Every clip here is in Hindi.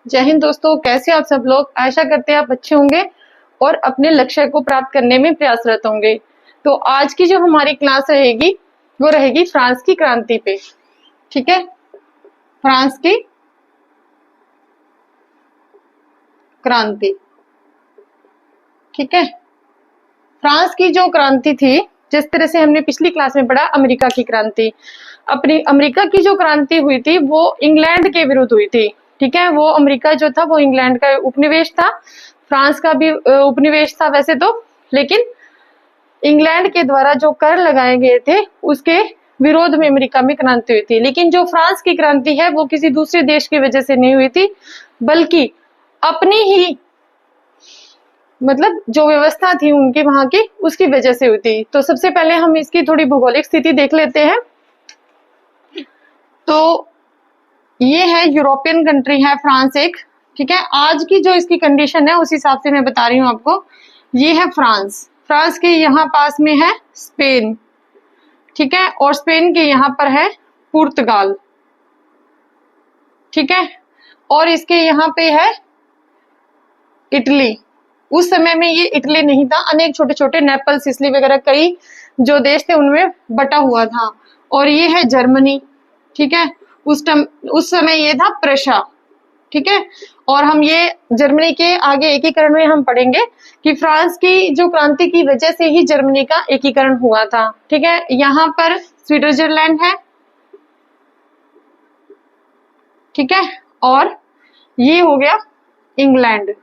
जय हिंद दोस्तों, कैसे आप सब लोग। आशा करते हैं आप अच्छे होंगे और अपने लक्ष्य को प्राप्त करने में प्रयासरत होंगे। तो आज की जो हमारी क्लास रहेगी वो रहेगी फ्रांस की क्रांति पे। ठीक है, फ्रांस की क्रांति। ठीक है, फ्रांस की जो क्रांति थी, जिस तरह से हमने पिछली क्लास में पढ़ा अमेरिका की क्रांति, अपनी अमेरिका की जो क्रांति हुई थी वो इंग्लैंड के विरुद्ध हुई थी। ठीक है, वो अमेरिका जो था वो इंग्लैंड का उपनिवेश था, फ्रांस का भी उपनिवेश था वैसे तो, लेकिन इंग्लैंड के द्वारा जो कर लगाए गए थे उसके विरोध में अमेरिका में क्रांति हुई थी। लेकिन जो फ्रांस की क्रांति है वो किसी दूसरे देश की वजह से नहीं हुई थी, बल्कि अपनी ही मतलब जो व्यवस्था थी उनकी वहां की, उसकी वजह से हुई थी। तो सबसे पहले हम इसकी थोड़ी भौगोलिक स्थिति देख लेते हैं। तो ये है यूरोपियन कंट्री है फ्रांस एक। ठीक है, आज की जो इसकी कंडीशन है उस हिसाब से मैं बता रही हूँ आपको। ये है फ्रांस, फ्रांस के यहाँ पास में है स्पेन। ठीक है, और स्पेन के यहाँ पर है पुर्तगाल। ठीक है, और इसके यहाँ पे है इटली। उस समय में ये इटली नहीं था, अनेक छोटे छोटे नेपल, सिसिली वगैरह कई जो देश थे उनमें बटा हुआ था। और ये है जर्मनी। ठीक है, उस समय ये था प्रशा। ठीक है, और हम ये जर्मनी के आगे एकीकरण में हम पढ़ेंगे कि फ्रांस की जो क्रांति की वजह से ही जर्मनी का एकीकरण हुआ था। ठीक है, यहाँ पर स्विट्जरलैंड है। ठीक है, और ये हो गया इंग्लैंड।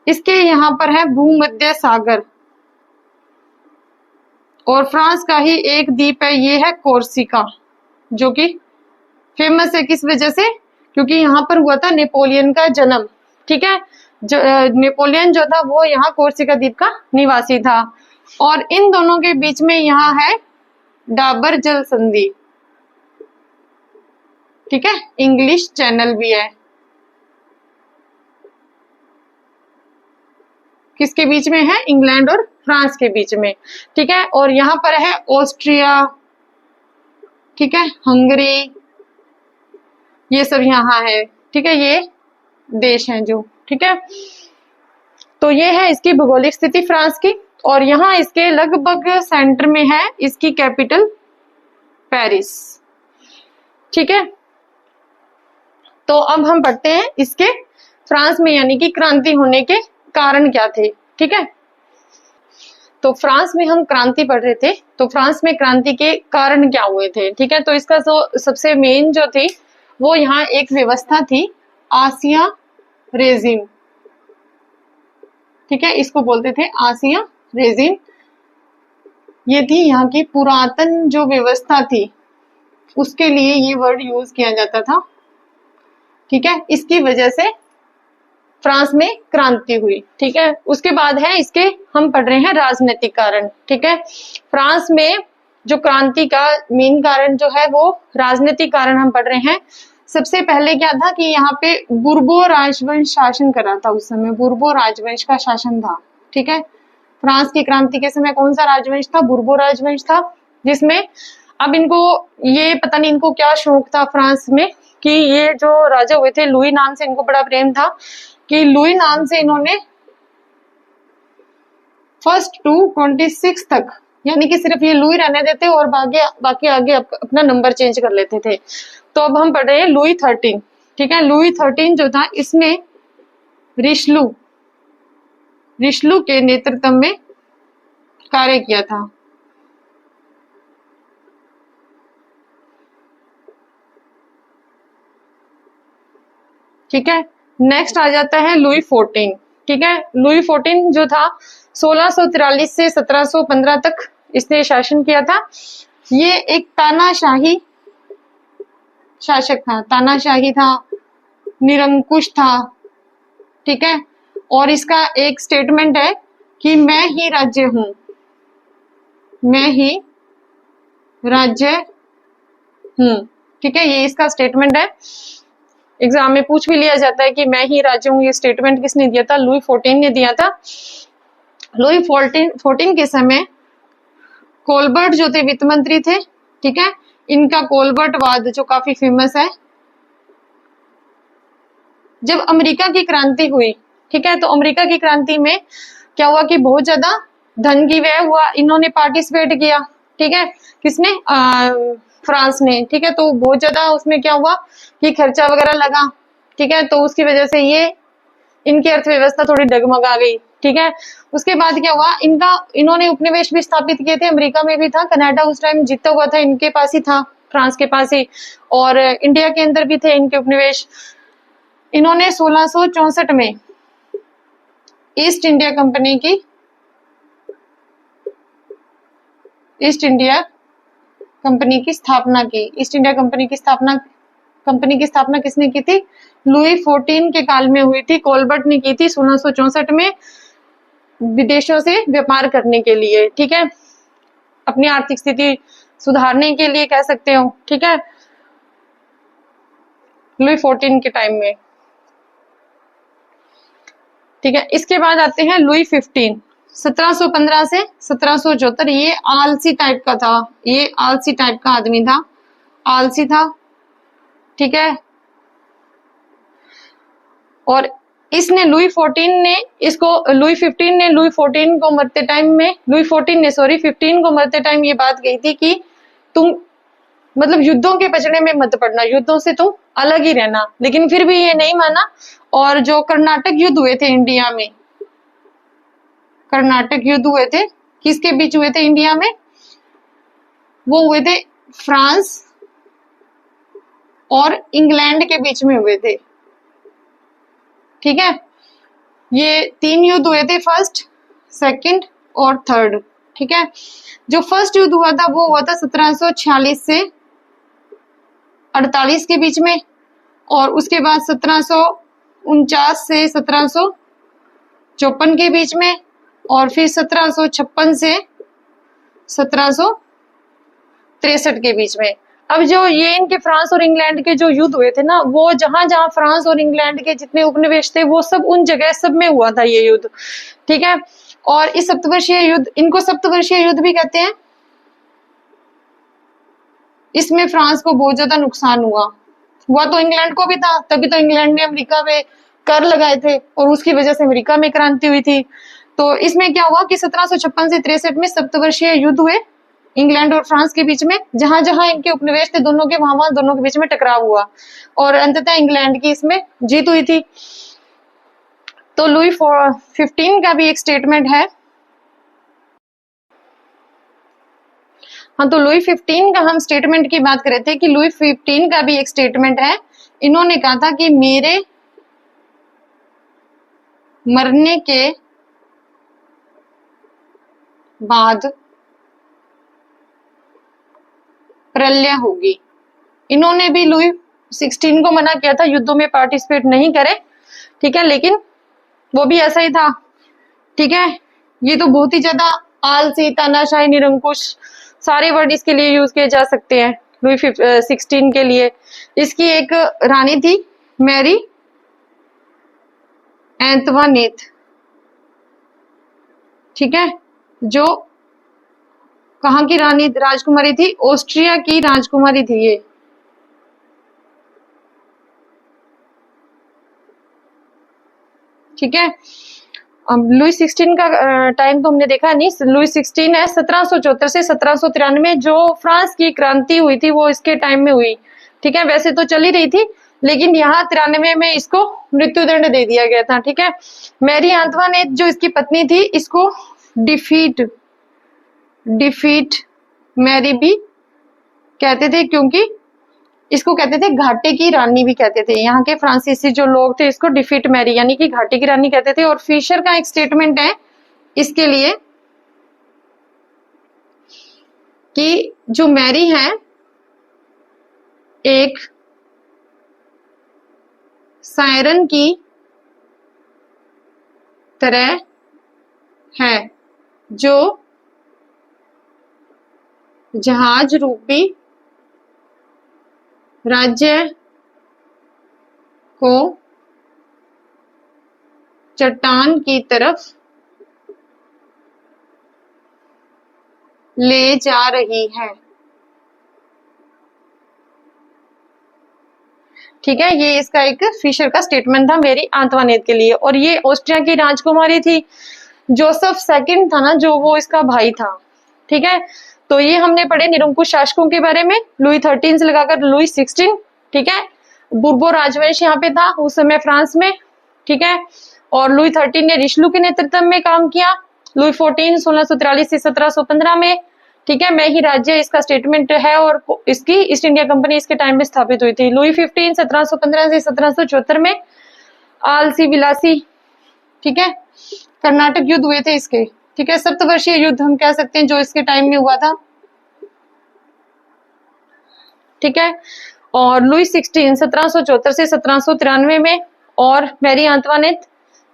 इसके यहाँ पर है भूमध्य सागर, और फ्रांस का ही एक द्वीप है, ये है कोर्सिका, जो कि फेमस है किस वजह से, क्योंकि यहाँ पर हुआ था नेपोलियन का जन्म। ठीक है, नेपोलियन जो था वो यहाँ कोर्सिका द्वीप का निवासी था। और इन दोनों के बीच में यहाँ है डाबर जल संधि। ठीक है, इंग्लिश चैनल भी है। किसके बीच में है? इंग्लैंड और फ्रांस के बीच में। ठीक है, और यहाँ पर है ऑस्ट्रिया, ठीक है, हंगरी, ये सब यहाँ है। ठीक है, ये देश हैं जो। ठीक है, तो ये है इसकी भौगोलिक स्थिति फ्रांस की। और यहाँ इसके लगभग सेंटर में है इसकी कैपिटल पेरिस। ठीक है, तो अब हम पढ़ते हैं इसके फ्रांस में यानी कि क्रांति होने के कारण क्या थे। ठीक है, तो फ्रांस में हम क्रांति पढ़ रहे थे, तो फ्रांस में क्रांति के कारण क्या हुए थे। ठीक है, तो इसका जो सबसे मेन जो थी वो यहाँ एक व्यवस्था थी, आसिया रेजिम। ठीक है, इसको बोलते थे आसिया रेजिम। ये थी यहाँ की पुरातन जो व्यवस्था थी, उसके लिए ये वर्ड यूज किया जाता था। ठीक है, इसकी वजह से फ्रांस में क्रांति हुई। ठीक है, उसके बाद है इसके हम पढ़ रहे हैं राजनीतिक कारण। ठीक है, फ्रांस में जो क्रांति का मेन कारण जो है वो राजनीतिक कारण हम पढ़ रहे हैं। सबसे पहले क्या था कि यहाँ पे बुर्बो राजवंश शासन कर रहा था। उस समय बुर्बो राजवंश का शासन था। ठीक है, फ्रांस की क्रांति के समय कौन सा राजवंश था? बुर्बो राजवंश था, जिसमें अब इनको ये पता नहीं इनको क्या शौक था फ्रांस में कि ये जो राजा हुए थे लुई नाम से इनको बड़ा प्रेम था कि लुई नाम से इन्होंने 1 to 26 तक, यानी कि सिर्फ ये लुई रहने देते और बाकी आगे अपना नंबर चेंज कर लेते थे। तो अब हम पढ़ रहे हैं लुई 13। ठीक है, लुई 13 जो था इसमें रिशलू के नेतृत्व में कार्य किया था। ठीक है, नेक्स्ट आ जाता है लुई 14। ठीक है, लुई 14 जो था 1643 से 1715 तक इसने शासन किया था। ये एक तानाशाही शासक था, तानाशाही था, निरंकुश था। ठीक है, और इसका एक स्टेटमेंट है कि मैं ही राज्य हूं, मैं ही राज्य हूं। ठीक है, ये इसका स्टेटमेंट है। एग्जाम में पूछ भी लिया जाता है कि मैं ही राज्य हूं, ये स्टेटमेंट किसने दिया था? लुई 14 ने दिया था। लुई 14 के समय कोलबर्ट जो थे वित्त मंत्री थे। ठीक है, इनका कोलबर्ट वाद जो काफी फेमस है, जब अमेरिका की क्रांति हुई, ठीक है, तो अमेरिका की क्रांति में क्या हुआ कि बहुत ज्यादा धन की व्यय हुआ, इन्होंने पार्टिसिपेट किया, ठीक है, किसने, फ्रांस ने, ठीक है, तो बहुत ज्यादा उसमें क्या हुआ कि खर्चा वगैरह लगा, ठीक है, तो उसकी वजह से ये इनकी अर्थव्यवस्था थोड़ी डगमगा गई, ठीक है। उसके बाद क्या हुआ, इन्होंने उपनिवेश भी स्थापित किए थे, अमेरिका में भी था, कनाडा उस टाइम जीता हुआ था, इनके पास ही था, फ्रांस के पास ही, और इंडिया के अंदर भी थे इनके उपनिवेश। इन्होंने 1664 में ईस्ट इंडिया कंपनी की स्थापना की। ईस्ट इंडिया कंपनी की स्थापना किसने की थी? लुई 14 के काल में हुई थी, कोलबर्ट ने की थी 1664 में, विदेशों से व्यापार करने के लिए, ठीक है, अपनी आर्थिक स्थिति सुधारने के लिए कह सकते हो, ठीक है, लुई 14 के टाइम में, ठीक है। इसके बाद आते हैं लुई 15, 1715 से 1774। ये आलसी टाइप का था, ये आलसी टाइप का आदमी था, आलसी था, ठीक है, और इसने लुई 15 ने लुई 15 को मरते टाइम में, लुई 15 को मरते टाइम ये बात कही थी कि तुम मतलब युद्धों के पचड़े में मत पड़ना, युद्धों से तुम अलग ही रहना, लेकिन फिर भी ये नहीं माना। और जो कर्नाटक युद्ध हुए थे इंडिया में, कर्नाटक युद्ध हुए थे, किसके बीच हुए थे इंडिया में? वो हुए थे फ्रांस और इंग्लैंड के बीच में हुए थे, ठीक है। ये 3 युद्ध हुए थे, फर्स्ट, सेकंड और थर्ड, ठीक है। जो फर्स्ट युद्ध हुआ था वो हुआ था 1746 से 48 के बीच में, और उसके बाद 1749 से 1754 के बीच में, और फिर 1756 से 1763 के बीच में। अब जो ये इनके फ्रांस और इंग्लैंड के जो युद्ध हुए थे ना, वो जहां जहां फ्रांस और इंग्लैंड के जितने उपनिवेश थे वो सब उन जगह सब में हुआ था ये युद्ध, ठीक है। और इस सप्तवर्षीय युद्ध, इनको सप्तवर्षीय युद्ध भी कहते हैं। इसमें फ्रांस को बहुत ज्यादा नुकसान हुआ तो इंग्लैंड को भी था, तभी तो इंग्लैंड ने अमेरिका पे कर लगाए थे और उसकी वजह से अमेरिका में क्रांति हुई थी। तो इसमें क्या हुआ कि 1756 से 63 में सप्तवर्षीय युद्ध हुए इंग्लैंड और फ्रांस के बीच में, जहां जहां इनके उपनिवेश थे दोनों के, वहां दोनों के बीच में टकराव हुआ और अंततः इंग्लैंड की इसमें जीत हुई थी। तो लुई 15 का भी एक स्टेटमेंट है, हाँ, तो लुई 15 का हम स्टेटमेंट की बात कर रहे थे कि लुई 15 का भी एक स्टेटमेंट है। इन्होंने कहा था कि मेरे मरने के बाद प्रलय होगी। इन्होंने भी लुई 16 को मना किया था, युद्धों में पार्टिसिपेट नहीं करे, ठीक है, लेकिन वो भी ऐसा ही था, ठीक है। ये तो बहुत ही ज्यादा आलसी, तानाशाही, निरंकुश, सारे वर्ड इसके लिए यूज किए जा सकते हैं लुई 16 के लिए। इसकी एक रानी थी मैरी एंतवानेत, ठीक है, जो कहाँ की रानी राजकुमारी थी? ऑस्ट्रिया की राजकुमारी थी ये, ठीक है। अब लुई 16 का टाइम तो हमने देखा नहीं, लुई 16 है 1774 से 1793, जो फ्रांस की क्रांति हुई थी वो इसके टाइम में हुई, ठीक है। वैसे तो चली रही थी, लेकिन यहाँ 93 में इसको मृत्युदंड दे दिया गया था, ठीक है। मैरी एंतवानेत जो इसकी पत्नी थी, इसको डिफीट मैरी भी कहते थे, क्योंकि इसको कहते थे घाटे की रानी भी कहते थे। यहाँ के फ्रांसीसी जो लोग थे इसको डिफीट मैरी यानी कि घाटे की रानी कहते थे। और फिशर का एक स्टेटमेंट है इसके लिए कि जो मैरी है एक सायरन की तरह है जो जहाज रूपी राज्य को चट्टान की तरफ ले जा रही है। ठीक है, ये इसका एक फिशर का स्टेटमेंट था मेरी आंतवानेत के लिए। और ये ऑस्ट्रिया की राजकुमारी थी। जोसेफ सेकंड था ना जो, वो इसका भाई था। ठीक है, तो ये हमने पढ़े निरंकुश शासकों के बारे में, लुई 13 से लगाकर लुई 16। ठीक है, बुर्बो राजवंश यहाँ पे था उस समय फ्रांस में। ठीक है, और लुई 13 ने रिशलू के नेतृत्व में काम किया। लुई 14 1643 से 1715 में। ठीक है, मैं ही राज्य इसका स्टेटमेंट है। और इसकी ईस्ट इंडिया कंपनी इसके टाइम में स्थापित हुई थी। लुई 15 1715 से 1774 में। आलसी विलासी, ठीक है, कर्नाटक युद्ध हुए थे इसके। ठीक है, सप्तवर्षीय युद्ध हम कह सकते हैं जो इसके टाइम में हुआ था। ठीक है, और लुई 16 1774 से 1793 में। और मैरी आंतवानेत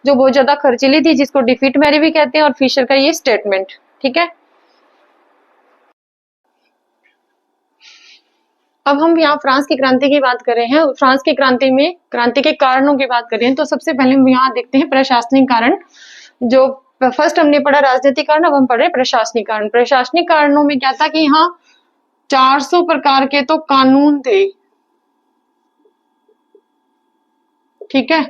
जो बहुत ज्यादा खर्चीली थी, जिसको डिफीट मैरी भी कहते हैं। और फिशर का ये स्टेटमेंट। ठीक है, अब हम यहाँ फ्रांस की क्रांति की बात कर रहे हैं। फ्रांस की क्रांति में क्रांति के कारणों की बात कर रहे हैं। तो सबसे पहले हम यहाँ देखते हैं प्रशासनिक कारण। जो फर्स्ट हमने पढ़ा राजनीतिक कारण, अब हम पढ़ रहे हैं प्रशासनिक कारण। प्रशासनिक कारणों में क्या था कि यहाँ 400 प्रकार के तो कानून थे। ठीक है,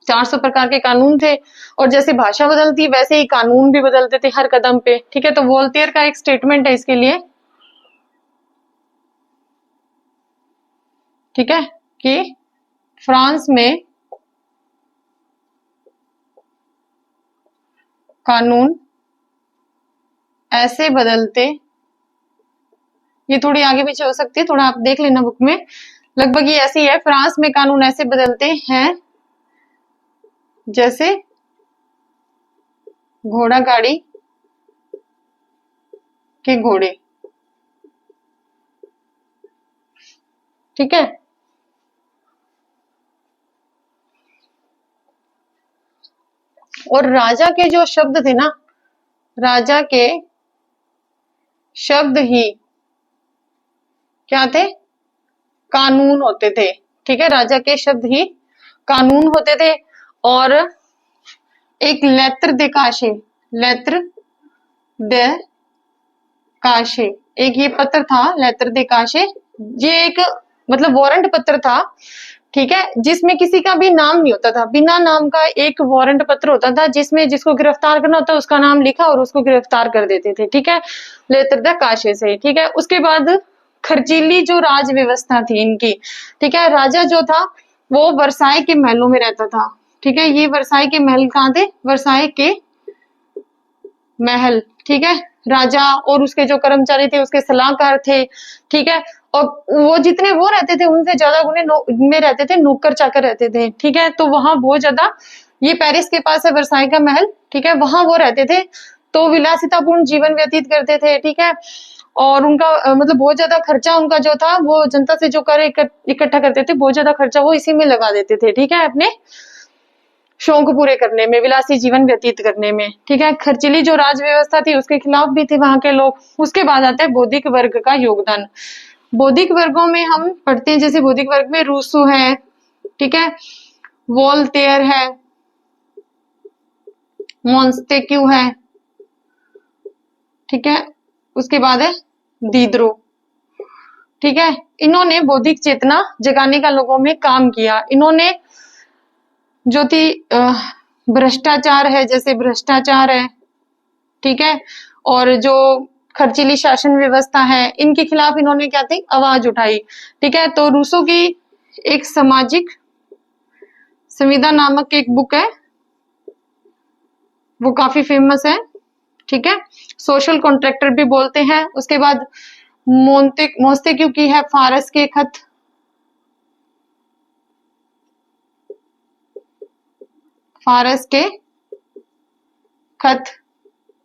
400 प्रकार के कानून थे। और जैसे भाषा बदलती वैसे ही कानून भी बदलते थे हर कदम पे। ठीक है, तो वोल्टेयर का एक स्टेटमेंट है इसके लिए। ठीक है, कि फ्रांस में कानून ऐसे बदलते, ये थोड़ी आगे पीछे हो सकती है, थोड़ा आप देख लेना बुक में, लगभग ये ऐसी है। फ्रांस में कानून ऐसे बदलते हैं जैसे घोड़ा गाड़ी के घोड़े। ठीक है, और राजा के जो शब्द थे ना, राजा के शब्द ही क्या थे, कानून होते थे। ठीक है, राजा के शब्द ही कानून होते थे। और एक लेत्र दे काशे, लेत्र दे काशे, एक ये पत्र था लेत्र दे काशे। ये एक मतलब वारंट पत्र था। ठीक है, जिसमें किसी का भी नाम नहीं होता था, बिना नाम का एक वारंट पत्र होता था, जिसमें जिसको गिरफ्तार करना होता उसका नाम लिखा और उसको गिरफ्तार कर देते थे। ठीक है, लेत्र दे काशे से। ठीक है, उसके बाद खर्चीली जो राज व्यवस्था थी इनकी। ठीक है, राजा जो था वो वर्साई के महलों में रहता था। ठीक है, ये वर्साई के महल कहाँ थे, वर्साई के महल। ठीक है, राजा और उसके जो कर्मचारी थे उसके सलाहकार थे। ठीक है, और वो जितने वो रहते थे उनसे ज्यादा उन्हें में रहते थे नौकर चाकर रहते थे। ठीक है, तो वहां बहुत ज्यादा, ये पेरिस के पास है वर्साई का महल। ठीक है, वहां वो रहते थे तो विलासितापूर्ण जीवन व्यतीत करते थे। ठीक है, और उनका मतलब बहुत ज्यादा खर्चा उनका जो था, वो जनता से जो कर इकट्ठा करते थे, बहुत ज्यादा खर्चा वो इसी में लगा देते थे। ठीक है, अपने शौक पूरे करने में, विलासी जीवन व्यतीत करने में। ठीक है, खर्चीली जो राज व्यवस्था थी उसके खिलाफ भी थे वहां के लोग। उसके बाद आता है बौद्धिक वर्ग का योगदान। बौद्धिक वर्गों में हम पढ़ते हैं, जैसे बौद्धिक वर्ग में रूसो है। ठीक है, वोल्टेयर है, मोंस्टेक्यू है। ठीक है, उसके बाद है दीदरो। ठीक है, इन्होंने बौद्धिक चेतना जगाने का लोगों में काम किया। इन्होंने जो थी भ्रष्टाचार है, जैसे भ्रष्टाचार है। ठीक है, और जो खर्चीली शासन व्यवस्था है, इनके खिलाफ इन्होंने क्या थी, आवाज उठाई। ठीक है, तो रूसो की एक सामाजिक संविदा नामक एक बुक है, वो काफी फेमस है। ठीक है, सोशल कॉन्ट्रैक्टर भी बोलते हैं। उसके बाद मोंस्टेक्यू की है फारस के खत। फारस के खत।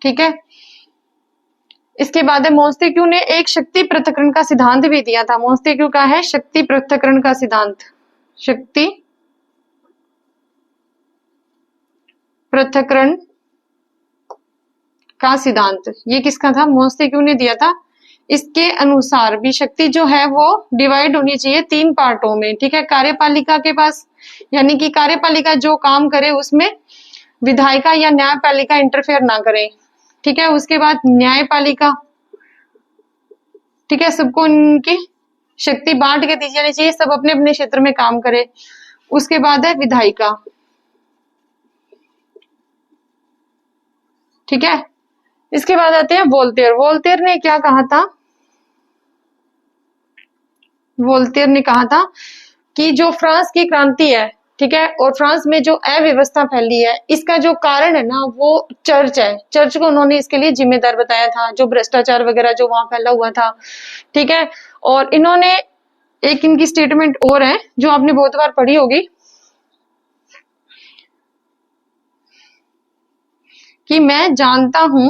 ठीक है, इसके बाद है मोंस्टेक्यू ने एक शक्ति पृथक्करण का सिद्धांत भी दिया था। मोंस्टेक्यू का है शक्ति पृथक्करण का सिद्धांत। शक्ति पृथक्करण का सिद्धांत ये किसका था, मोंस्टेक्यू ने दिया था। इसके अनुसार भी शक्ति जो है वो डिवाइड होनी चाहिए 3 पार्टों में। ठीक है, कार्यपालिका के पास, यानी कि कार्यपालिका जो काम करे उसमें विधायिका या न्यायपालिका इंटरफेयर ना करे। ठीक है, उसके बाद न्यायपालिका। ठीक है, सबको इनकी शक्ति बांट के दी जानी चाहिए, सब अपने अपने क्षेत्र में काम करे। उसके बाद है विधायिका, ठीक है। इसके बाद आते हैं वोल्टेयर। वोल्टेयर ने क्या कहा था? वोल्टेयर ने कहा था कि जो फ्रांस की क्रांति है, ठीक है, और फ्रांस में जो अव्यवस्था फैली है, इसका जो कारण है ना वो चर्च है। चर्च को उन्होंने इसके लिए जिम्मेदार बताया था, जो भ्रष्टाचार वगैरह जो वहां फैला हुआ था, ठीक है। और इन्होंने एक इनकी स्टेटमेंट और है जो आपने बहुत बार पढ़ी होगी कि मैं जानता हूं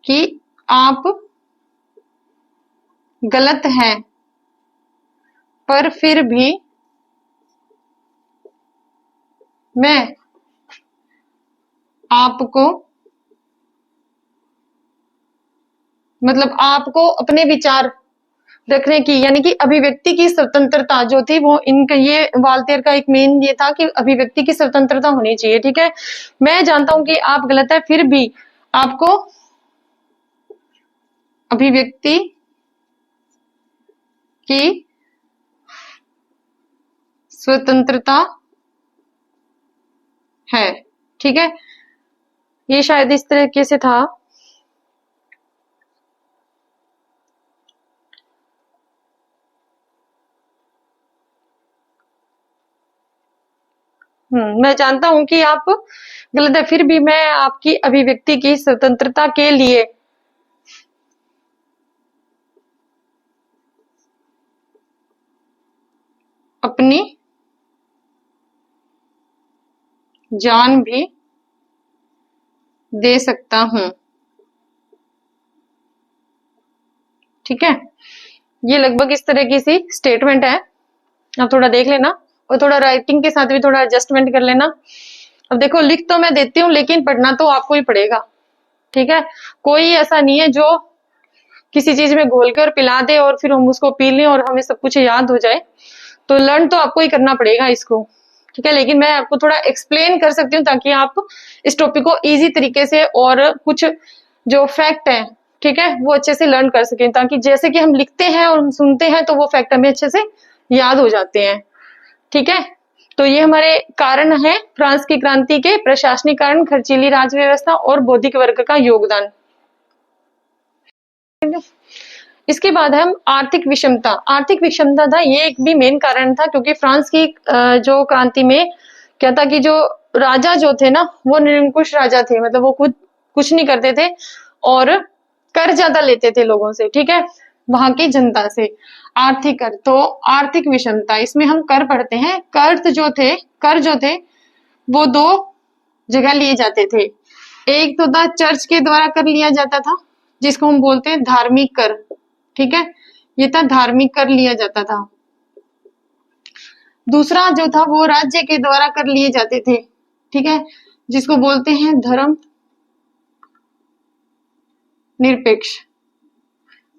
कि आप गलत हैं, पर फिर भी मैं आपको मतलब आपको अपने विचार रखने की, यानी कि अभिव्यक्ति की स्वतंत्रता जो थी वो इनका, ये वाल्टेयर का एक मेन ये था कि अभिव्यक्ति की स्वतंत्रता होनी चाहिए, ठीक है। मैं जानता हूं कि आप गलत है, फिर भी आपको अभिव्यक्ति की स्वतंत्रता है, ठीक है। ये शायद इस तरीके से था। मैं जानता हूं कि आप गलत है, फिर भी मैं आपकी अभिव्यक्ति की स्वतंत्रता के लिए अपनी जान भी दे सकता हूं, ठीक है। ये लगभग इस तरह की सी स्टेटमेंट है। अब थोड़ा देख लेना और थोड़ा राइटिंग के साथ भी थोड़ा एडजस्टमेंट कर लेना। अब देखो, लिख तो मैं देती हूँ लेकिन पढ़ना तो आपको ही पड़ेगा, ठीक है। कोई ऐसा नहीं है जो किसी चीज में घोल के और पिला दे और फिर हम उसको पी लें और हमें सब कुछ याद हो जाए। तो लर्न तो आपको ही करना पड़ेगा इसको, ठीक है। लेकिन मैं आपको थोड़ा एक्सप्लेन कर सकती हूँ ताकि आप इस टॉपिक को इजी तरीके से और कुछ जो फैक्ट है, ठीक है, वो अच्छे से लर्न कर सकें, ताकि जैसे कि हम लिखते हैं और हम सुनते हैं तो वो फैक्ट हमें अच्छे से याद हो जाते हैं, ठीक है। तो ये हमारे कारण है फ्रांस की क्रांति के प्रशासनिक कारण, खर्चीली राज व्यवस्था और बौद्धिक वर्ग का योगदान। इसके बाद हम आर्थिक विषमता। आर्थिक विषमता था ये एक भी मेन कारण था, क्योंकि फ्रांस की जो क्रांति में क्या था कि जो राजा जो थे ना वो निरंकुश राजा थे, मतलब वो खुद कुछ नहीं करते थे और कर ज्यादा लेते थे लोगों से, ठीक है, वहां की जनता से। आर्थिक कर, तो आर्थिक विषमता, इसमें हम कर पढ़ते हैं। कर जो थे वो दो जगह लिए जाते थे। एक तो था चर्च के द्वारा कर लिया जाता था, जिसको हम बोलते हैं धार्मिक कर, ठीक है, ये था धार्मिक कर लिया जाता था। दूसरा जो था वो राज्य के द्वारा कर लिए जाते थे, ठीक है, जिसको बोलते हैं धर्म निरपेक्ष।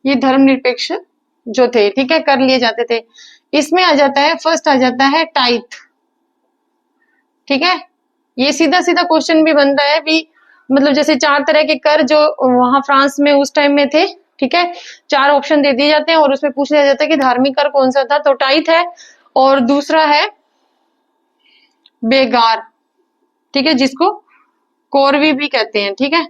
ये धर्म निरपेक्ष जो थे, ठीक है, कर लिए जाते थे। इसमें आ जाता है, फर्स्ट आ जाता है टाइथ, ठीक है। ये सीधा सीधा क्वेश्चन भी बनता है भी, मतलब जैसे 4 तरह के कर जो वहां फ्रांस में उस टाइम में थे, ठीक है, 4 ऑप्शन दे दिए जाते हैं और उसमें पूछ लिया जाता है कि धार्मिक कर कौन सा था, तो टाइथ है और दूसरा है बेगार, ठीक है, जिसको कोरवी भी कहते हैं, ठीक है।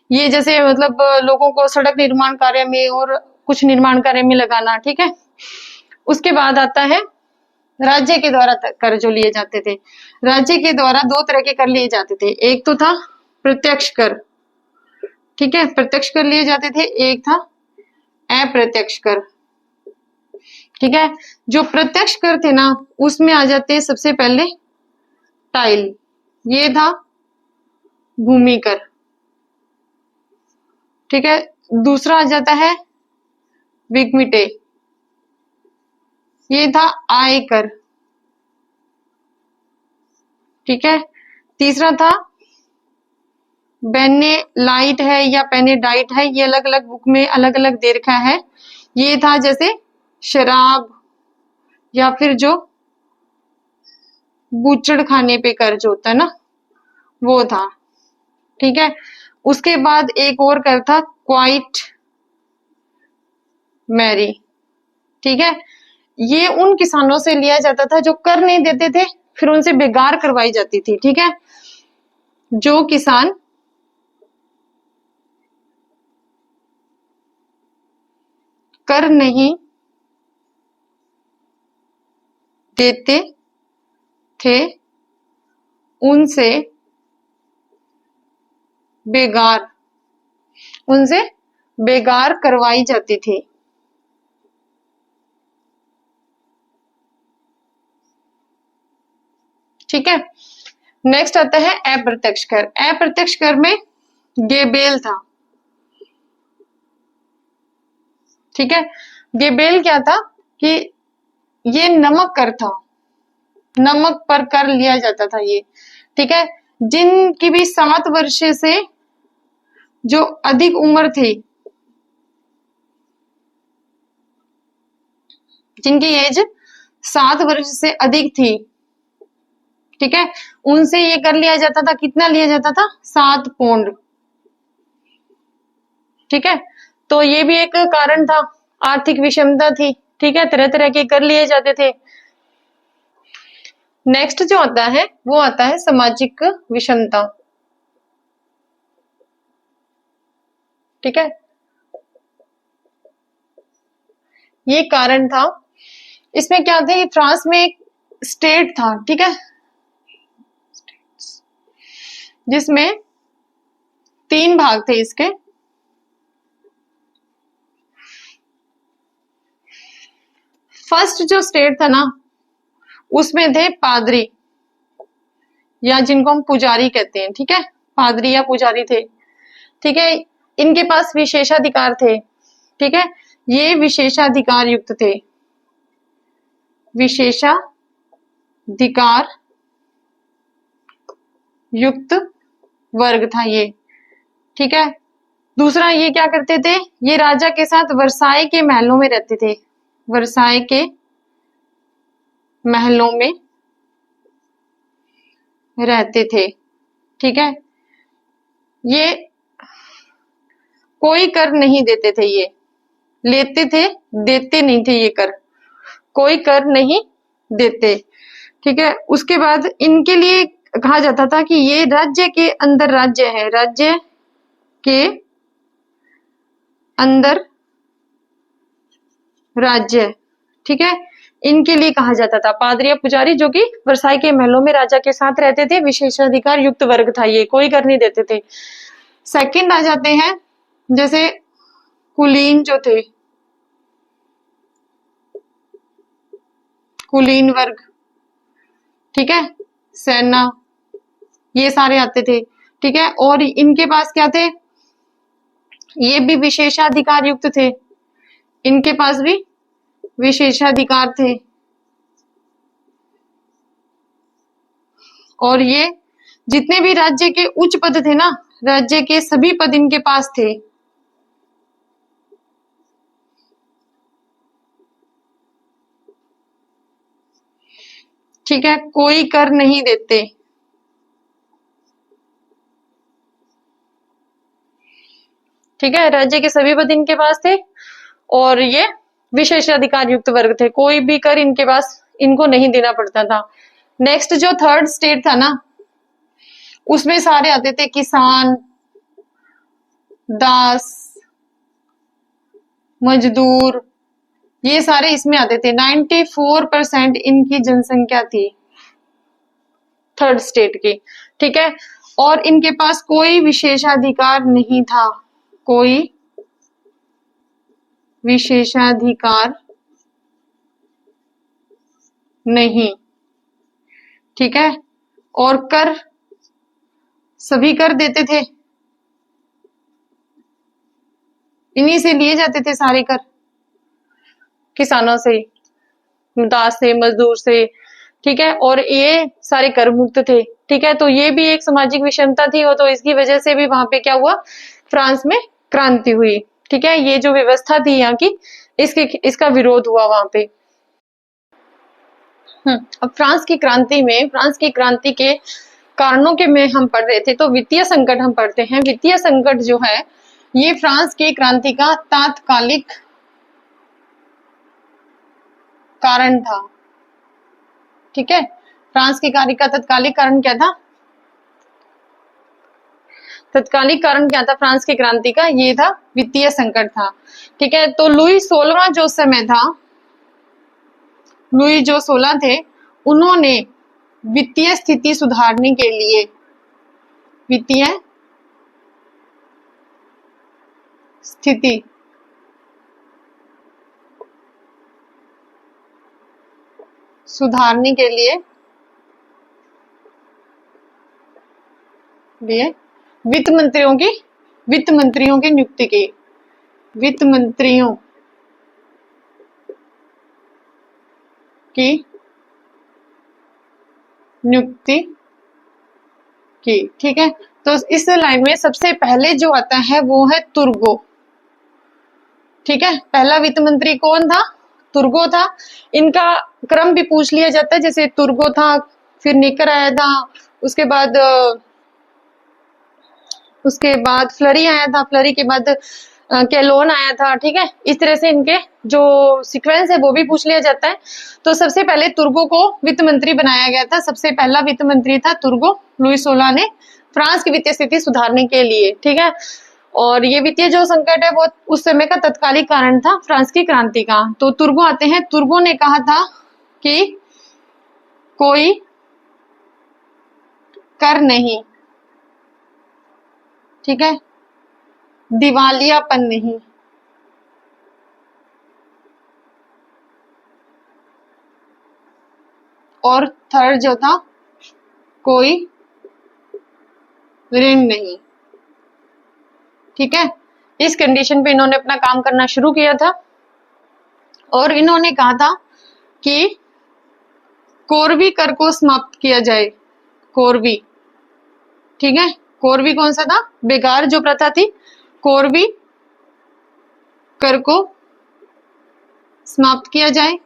ये जैसे मतलब लोगों को सड़क निर्माण कार्य में और कुछ निर्माण कार्य में लगाना, ठीक है। उसके बाद आता है राज्य के द्वारा कर जो लिए जाते थे। राज्य के द्वारा 2 तरह के कर लिए जाते थे, एक तो था प्रत्यक्ष कर, ठीक है, प्रत्यक्ष कर लिए जाते थे, एक था अप्रत्यक्ष कर, ठीक है। जो प्रत्यक्ष कर थे ना उसमें आ जाते सबसे पहले टाइल, ये था भूमि कर, ठीक है। दूसरा आ जाता है विग्मिटे, ये था आय कर, ठीक है। तीसरा था बेने लाइट है या पेने डाइट है, ये अलग अलग बुक में अलग अलग दे रखा है। ये था जैसे शराब या फिर जो बूचड़ खाने पे कर जो होता है ना वो था, ठीक है। उसके बाद एक और कर था क्वाइट मैरी। ठीक है, ये उन किसानों से लिया जाता था जो कर नहीं देते थे, फिर उनसे बेगार करवाई जाती थी। ठीक है, जो किसान कर नहीं देते थे उनसे बेगार करवाई जाती थी। ठीक है, नेक्स्ट आता है अप्रत्यक्ष कर। अप्रत्यक्ष कर में गेबेल था। ठीक है, गेबेल क्या था कि ये नमक कर था, नमक पर कर लिया जाता था ये। ठीक है, जिनकी भी 7 वर्ष से जो अधिक उम्र थी, जिनकी एज 7 वर्ष से अधिक थी, ठीक है, उनसे ये कर लिया जाता था। कितना लिया जाता था? 7 पौंड। ठीक है, तो ये भी एक कारण था, आर्थिक विषमता थी। ठीक है, तरह तरह के कर लिए जाते थे। नेक्स्ट जो आता है वो आता है सामाजिक विषमता। ठीक है, ये कारण था। इसमें क्या था, ये फ्रांस में एक स्टेट था। ठीक है, जिसमें 3 भाग थे इसके। फर्स्ट जो स्टेट था ना, उसमें थे पादरी, या जिनको हम पुजारी कहते हैं। ठीक है, पादरी या पुजारी थे। ठीक है, इनके पास विशेषाधिकार थे। ठीक है, ये विशेषाधिकार युक्त थे, विशेषाधिकार युक्त वर्ग था ये। ठीक है, दूसरा ये क्या करते थे, ये राजा के साथ वर्साय के महलों में रहते थे। वर्साय के महलों में रहते थे। ठीक है, ये कोई कर नहीं देते थे, ये लेते थे, देते नहीं थे ये कर, कोई कर नहीं देते। ठीक है, उसके बाद इनके लिए कहा जाता था कि ये राज्य के अंदर राज्य है, राज्य के अंदर राज्य। ठीक है, इनके लिए कहा जाता था पादरी या पुजारी, जो कि वर्साई के महलों में राजा के साथ रहते थे। विशेषाधिकार युक्त वर्ग था ये, कोई कर नहीं देते थे। सेकंड आ जाते हैं जैसे कुलीन जो थे, कुलीन वर्ग। ठीक है, सेना, ये सारे आते थे। ठीक है, और इनके पास क्या थे, ये भी विशेषाधिकार युक्त थे, इनके पास भी विशेषाधिकार थे। और ये जितने भी राज्य के उच्च पद थे ना, राज्य के सभी पद इनके पास थे। ठीक है, कोई कर नहीं देते। ठीक है, राज्य के सभी पद इनके पास थे और ये विशेषाधिकार युक्त वर्ग थे, कोई भी कर इनके पास इनको नहीं देना पड़ता था। नेक्स्ट जो थर्ड स्टेट था ना, उसमें सारे आते थे किसान, दास, मजदूर, ये सारे इसमें आते थे। 94% इनकी जनसंख्या थी थर्ड स्टेट की। ठीक है, और इनके पास कोई विशेषाधिकार नहीं था, कोई विशेषाधिकार नहीं। ठीक है, और कर सभी कर देते थे, इन्हीं से लिए जाते थे सारे कर, किसानों से, दास से, मजदूर से। ठीक है, और ये सारे कर मुक्त थे। ठीक है, तो ये भी एक सामाजिक विषमता थी, और तो इसकी वजह से भी वहां पे क्या हुआ, फ्रांस में क्रांति हुई। ठीक है, ये जो व्यवस्था थी यहाँ की, इसका विरोध हुआ वहां पे। अब फ्रांस की क्रांति के कारणों के में हम पढ़ रहे थे, तो वित्तीय संकट हम पढ़ते हैं। वित्तीय संकट जो है, ये फ्रांस की क्रांति का तात्कालिक कारण था। ठीक है, फ्रांस की क्रांति का तत्कालिक कारण क्या था? तत्कालिक कारण क्या था फ्रांस की क्रांति का? ये था वित्तीय संकट था। ठीक है, तो लुई 16वां जो समय था, लुई जो 16 थे, उन्होंने वित्तीय स्थिति सुधारने के लिए वित्तीय स्थिति सुधारने के लिए वित्त मंत्रियों की नियुक्ति की। वित्त मंत्रियों की नियुक्ति की। ठीक है, तो इस लाइन में सबसे पहले जो आता है वो है तुर्गो। ठीक है, पहला वित्त मंत्री कौन था? तुर्गो था। इनका क्रम भी पूछ लिया जाता है, जैसे तुर्गो था, फिर नेकर आया था, उसके बाद फ्लरी आया था, फ्लरी के बाद कैलोन आया था। ठीक है, इस तरह से इनके जो सीक्वेंस है वो भी पूछ लिया जाता है। तो सबसे पहले तुर्गो को वित्त मंत्री बनाया गया था। सबसे पहला वित्त मंत्री था तुर्गो, लुई 16 ने फ्रांस की वित्तीय स्थिति सुधारने के लिए। ठीक है, और ये वित्तीय जो संकट है वो उस समय का तत्कालिक कारण था फ्रांस की क्रांति का। तो तुर्गो आते हैं। तुर्गो ने कहा था कि कोई कर नहीं, ठीक है, दिवालियापन नहीं, और थर्ड जो था कोई ऋण नहीं। ठीक है, इस कंडीशन पे इन्होंने अपना काम करना शुरू किया था और इन्होंने कहा था कि कोरवी कर को समाप्त किया जाए। कोरवी, ठीक है, कोरवी कौन सा था? बेकार जो प्रथा थी, कोरवी कर को समाप्त किया जाए।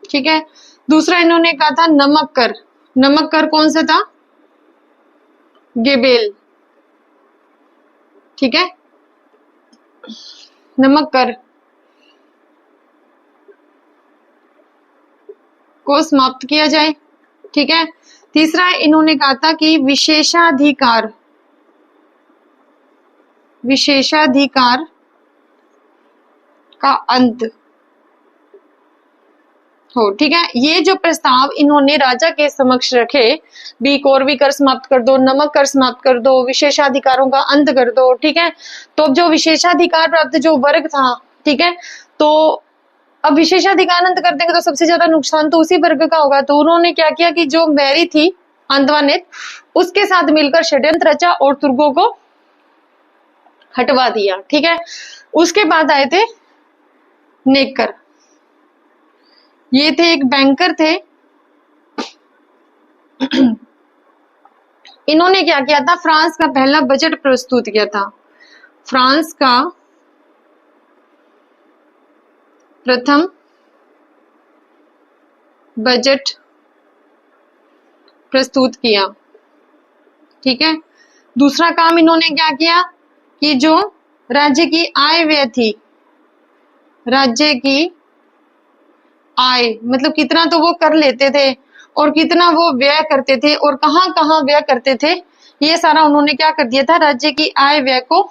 ठीक है, दूसरा इन्होंने कहा था नमक कर। नमक कर कौन सा था? गेबेल। ठीक है, नमक कर को समाप्त किया जाए। ठीक है, तीसरा इन्होंने कहा था कि विशेषाधिकार का अंत हो। ठीक है, ये जो प्रस्ताव इन्होंने राजा के समक्ष रखे, भी कोरवी कर समाप्त कर दो, नमक कर समाप्त कर दो, विशेषाधिकारों का अंत कर दो। ठीक है, तो जो विशेषाधिकार प्राप्त जो वर्ग था, ठीक है, तो अब विशेषाधिकार अंत कर देंगे तो सबसे ज्यादा नुकसान तो उसी वर्ग का होगा। तो उन्होंने क्या किया कि जो मैरी थी अंतवानेत, उसके साथ मिलकर षड्यंत्र रचा और तुर्गो को हटवा दिया। ठीक है, उसके बाद आए थे नेकर। ये थे एक बैंकर थे। इन्होंने क्या किया था? फ्रांस का पहला बजट प्रस्तुत किया था। फ्रांस का प्रथम बजट प्रस्तुत किया। ठीक है, दूसरा काम इन्होंने क्या किया कि जो राज्य की आय व्यय थी, राज्य की आय मतलब कितना तो वो कर लेते थे और कितना वो व्यय करते थे और कहां कहां व्यय करते थे, ये सारा उन्होंने क्या कर दिया था? राज्य की आय व्यय को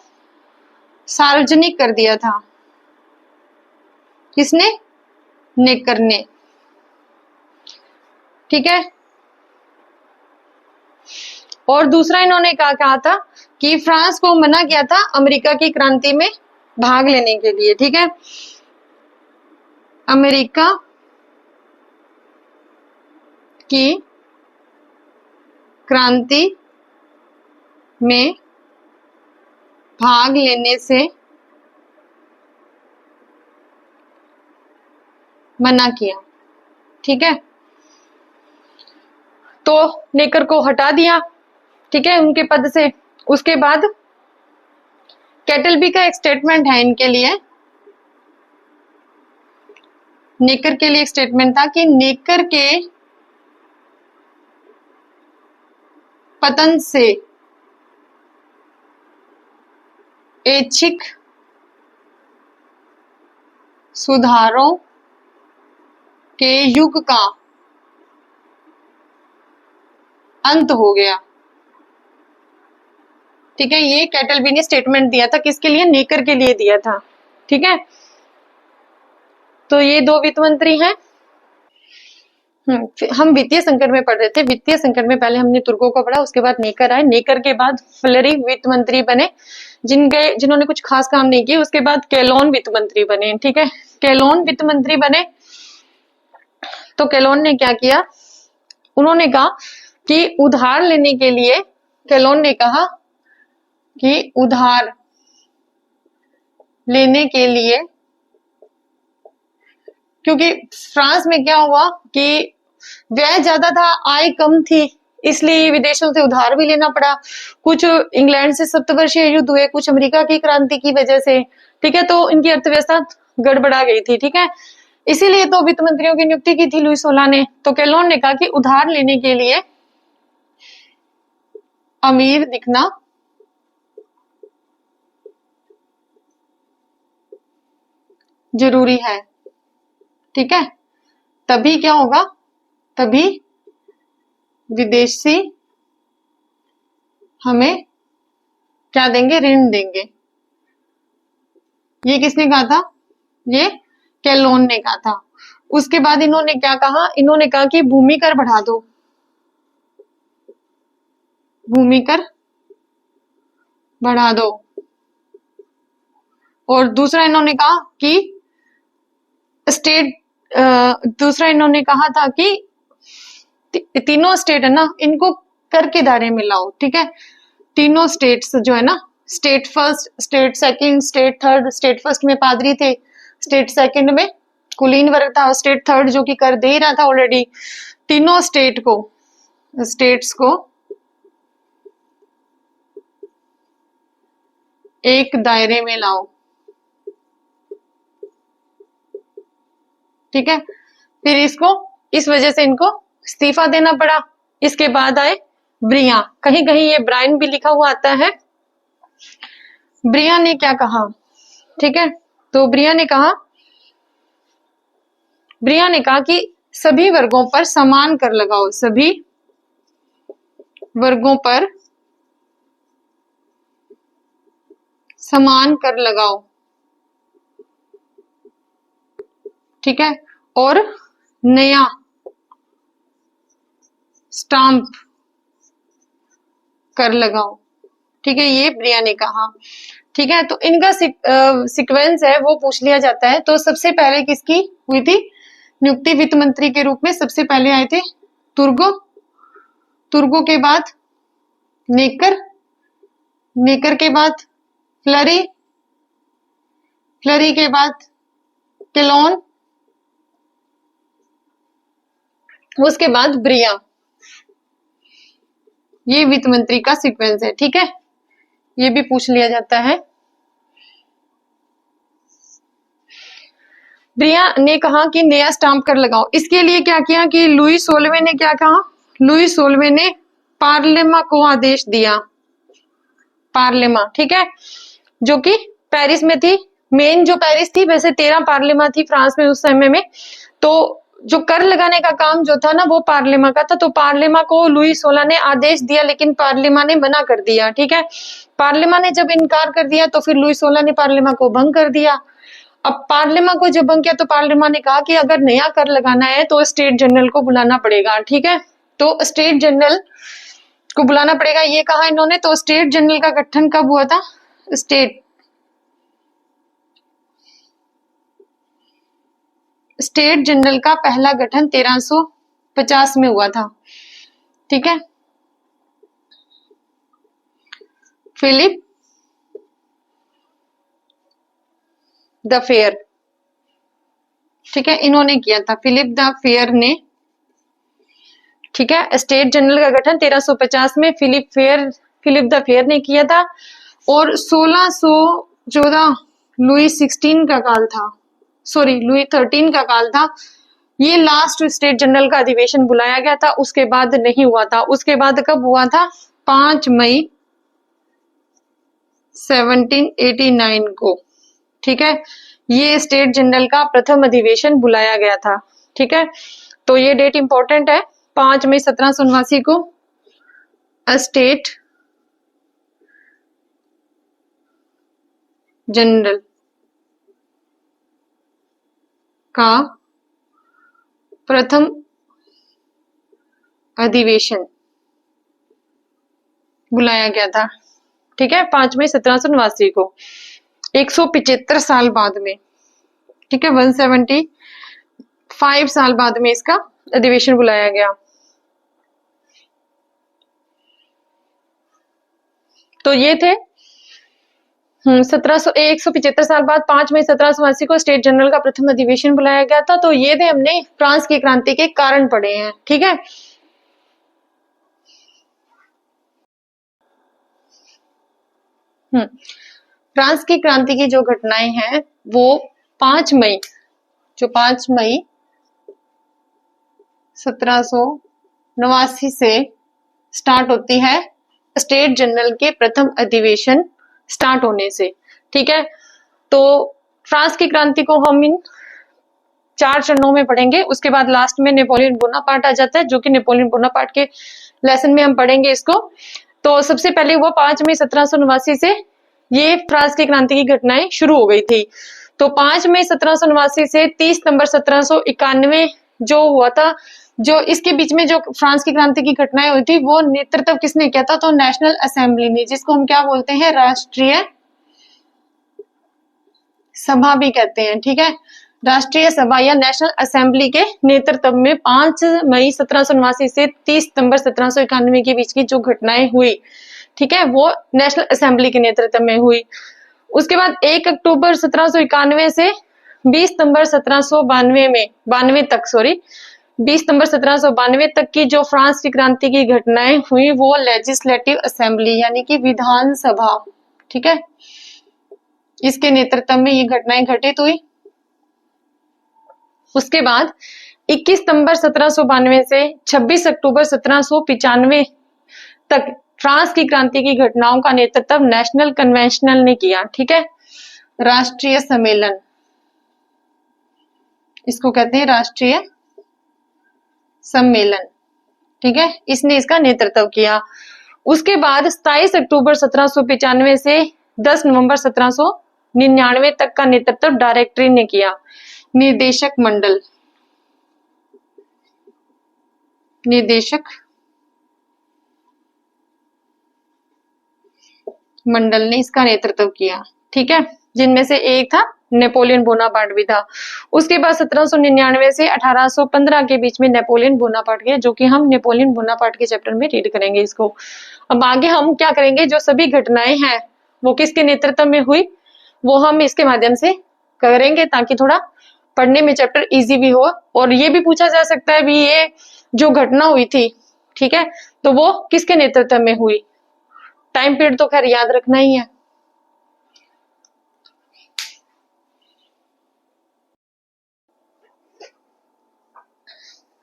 सार्वजनिक कर दिया था। किसने? नेकर ने। ठीक है, और दूसरा इन्होंने क्या कहा था कि फ्रांस को मना किया था अमेरिका की क्रांति में भाग लेने के लिए। ठीक है, अमेरिका की क्रांति में भाग लेने से मना किया। ठीक है, तो नेकर को हटा दिया, ठीक है, उनके पद से। उसके बाद कैटलबी का एक स्टेटमेंट है इनके लिए, नेकर के लिए एक स्टेटमेंट था कि नेकर के पतन से ऐच्छिक सुधारों के युग का अंत हो गया। ठीक है, ये कैटलबी ने स्टेटमेंट दिया था, किसके लिए? नेकर के लिए दिया था। ठीक है, तो ये दो वित्त मंत्री हैं। हम वित्तीय संकट में पढ़ रहे थे। वित्तीय संकट में पहले हमने तुर्गों को पढ़ा, उसके बाद नेकर आए, नेकर के बाद फ्लरी वित्त मंत्री बने, जिन्होंने कुछ खास काम नहीं किए। उसके बाद कैलोन वित्त मंत्री बने। ठीक है, कैलोन वित्त मंत्री बने तो कैलोन ने क्या किया? उन्होंने कहा कि उधार लेने के लिए, कैलोन ने कहा कि उधार लेने के लिए, क्योंकि फ्रांस में क्या हुआ कि व्यय ज्यादा था, आय कम थी, इसलिए विदेशों से उधार भी लेना पड़ा। कुछ इंग्लैंड से सप्तवर्षीय युद्ध हुए, कुछ अमेरिका की क्रांति की वजह से। ठीक है, तो इनकी अर्थव्यवस्था गड़बड़ा गई थी। ठीक है, इसीलिए तो वित्त मंत्रियों की नियुक्ति की थी लुई 16 ने। तो कैलोन ने कहा कि उधार लेने के लिए अमीर दिखना जरूरी है। ठीक है, तभी क्या होगा? तभी विदेशी हमें क्या देंगे? ऋण देंगे। ये किसने कहा था? ये कैलोन ने कहा था। उसके बाद इन्होंने क्या कहा? इन्होंने कहा कि भूमि कर बढ़ा दो, भूमि कर बढ़ा दो। और दूसरा इन्होंने कहा कि दूसरा इन्होंने कहा था कि तीनों स्टेट है ना, इनको कर के दायरे में लाओ। ठीक है, तीनों स्टेट्स जो है ना, state first, state second, state third. State first में पादरी थे, स्टेट सेकंड में कुलीन वर्ग था, स्टेट थर्ड जो कि कर दे रहा था ऑलरेडी। तीनों स्टेट्स को एक दायरे में लाओ। ठीक है, फिर इस वजह से इनको इस्तीफा देना पड़ा। इसके बाद आए ब्रिया, कहीं कहीं ये ब्रायन भी लिखा हुआ आता है। ब्रिया ने क्या कहा? ठीक है, तो ब्रिया ने कहा कि सभी वर्गों पर समान कर लगाओ, सभी वर्गों पर समान कर लगाओ। ठीक है, और नया स्टाम्प कर लगाओ। ठीक है, ये ब्रिया ने कहा। ठीक है, तो इनका सीक्वेंस है वो पूछ लिया जाता है। तो सबसे पहले किसकी हुई थी नियुक्ति? वित्त मंत्री के रूप में सबसे पहले आए थे तुर्गो, तुर्गो के बाद नेकर, नेकर के बाद फ्लरी, फ्लरी के बाद कैलोन, उसके बाद ब्रिया। ये वित्त मंत्री का सीक्वेंस है। ठीक है, ये भी पूछ लिया जाता है। ब्रिया ने कहा कि नया स्टाम्प कर लगाओ। इसके लिए क्या किया कि लुई 16वें ने क्या कहा? लुई 16वें ने पार्लिमा को आदेश दिया। पार्लिमा, ठीक है, जो कि पेरिस में थी। मेन जो पेरिस थी, वैसे 13 पार्लिमा थी फ्रांस में उस समय में। तो जो कर लगाने का काम जो था ना, वो पार्लिमा का था। तो पार्लिमा को लुई 16 ने आदेश दिया, लेकिन पार्लिमा ने मना कर दिया। ठीक है, पार्लिमा ने जब इनकार कर दिया तो फिर लुई 16 ने पार्लिमा को भंग कर दिया। अब पार्लिमा को जब भंग किया तो पार्लिमा ने कहा कि अगर नया कर लगाना है तो स्टेट जनरल को बुलाना पड़ेगा। ठीक है, तो स्टेट जनरल को बुलाना पड़ेगा, ये कहा इन्होंने। तो स्टेट जनरल का गठन कब हुआ था? स्टेट जनरल का पहला गठन 1350 में हुआ था। ठीक है, फिलिप द फेयर, ठीक है, इन्होंने किया था, फिलिप द फेयर ने। ठीक है, स्टेट जनरल का गठन 1350 में फिलिप द फेयर ने किया था। और 1614 लुई 16 का काल था, सॉरी लुई 13 का काल था। ये लास्ट स्टेट जनरल का अधिवेशन बुलाया गया था, उसके बाद नहीं हुआ था। उसके बाद कब हुआ था? 5 मई 1789 को। ठीक है, ये स्टेट जनरल का प्रथम अधिवेशन बुलाया गया था। ठीक है, तो ये डेट इंपॉर्टेंट है, 5 मई 1789 को स्टेट जनरल का प्रथम अधिवेशन बुलाया गया था। ठीक है, 5 मई 1789 को, 175 साल बाद में। ठीक है, 175 साल बाद में इसका अधिवेशन बुलाया गया। तो ये थे 175 साल बाद 5 मई 1789 को स्टेट जनरल का प्रथम अधिवेशन बुलाया गया था। तो ये थे हमने फ्रांस की क्रांति के कारण पढ़े हैं। ठीक है, फ्रांस की क्रांति की जो घटनाएं हैं वो 5 मई 1789 से स्टार्ट होती है, स्टेट जनरल के प्रथम अधिवेशन स्टार्ट होने से। ठीक है, तो फ्रांस की क्रांति को हम इन 4 चरणों में पढ़ेंगे। उसके बाद लास्ट में नेपोलियन बोनापार्ट आ जाता है, जो कि नेपोलियन बोनापार्ट के लेसन में हम पढ़ेंगे इसको। तो सबसे पहले वो 5 मई 1789 से ये फ्रांस की क्रांति की घटनाएं शुरू हो गई थी। तो 5 मई 1789 से 30 सितंबर 1791 जो हुआ था, जो इसके बीच में जो फ्रांस की क्रांति की घटनाएं हुई थी, वो नेतृत्व किसने किया था? तो नेशनल असेंबली ने, जिसको हम क्या बोलते हैं? राष्ट्रीय सभा भी कहते हैं। ठीक है, राष्ट्रीय सभा या नेशनल असेंबली के नेतृत्व में 5 मई 1789 से 30 सितंबर 1791 के बीच की जो घटनाएं हुई, ठीक है, वो नेशनल असेंबली के नेतृत्व में हुई। उसके बाद 1 अक्टूबर 1791 से 20 सितंबर 1792 तक की जो फ्रांस की क्रांति की घटनाएं हुई, वो लेजिस्लेटिव असेंबली यानी कि विधान सभा, ठीक है, इसके नेतृत्व में ये घटनाएं घटित हुई। उसके बाद 21 सितंबर 1792 से 26 अक्टूबर 1795 तक फ्रांस की क्रांति की घटनाओं का नेतृत्व नेशनल कन्वेंशनल ने किया। ठीक है, राष्ट्रीय सम्मेलन, इसको कहते हैं राष्ट्रीय सम्मेलन। ठीक है, इसने इसका नेतृत्व किया। उसके बाद 27 अक्टूबर 1795 से 10 नवंबर 1799 तक का नेतृत्व डायरेक्टरी ने किया। निर्देशक मंडल ने इसका नेतृत्व किया। ठीक है, जिनमें से एक था नेपोलियन बोनापार्ट भी था। उसके बाद 1799 से 1815 के बीच में नेपोलियन बोनापार्ट गया, जो कि हम नेपोलियन बोनापार्ट के चैप्टर में रीड करेंगे इसको। अब आगे हम क्या करेंगे, जो सभी घटनाएं हैं वो किसके नेतृत्व में हुई, वो हम इसके माध्यम से करेंगे, ताकि थोड़ा पढ़ने में चैप्टर इजी भी हो। और ये भी पूछा जा सकता है भी ये जो घटना हुई थी, ठीक है, तो वो किसके नेतृत्व में हुई। टाइम पीरियड तो खैर याद रखना ही है।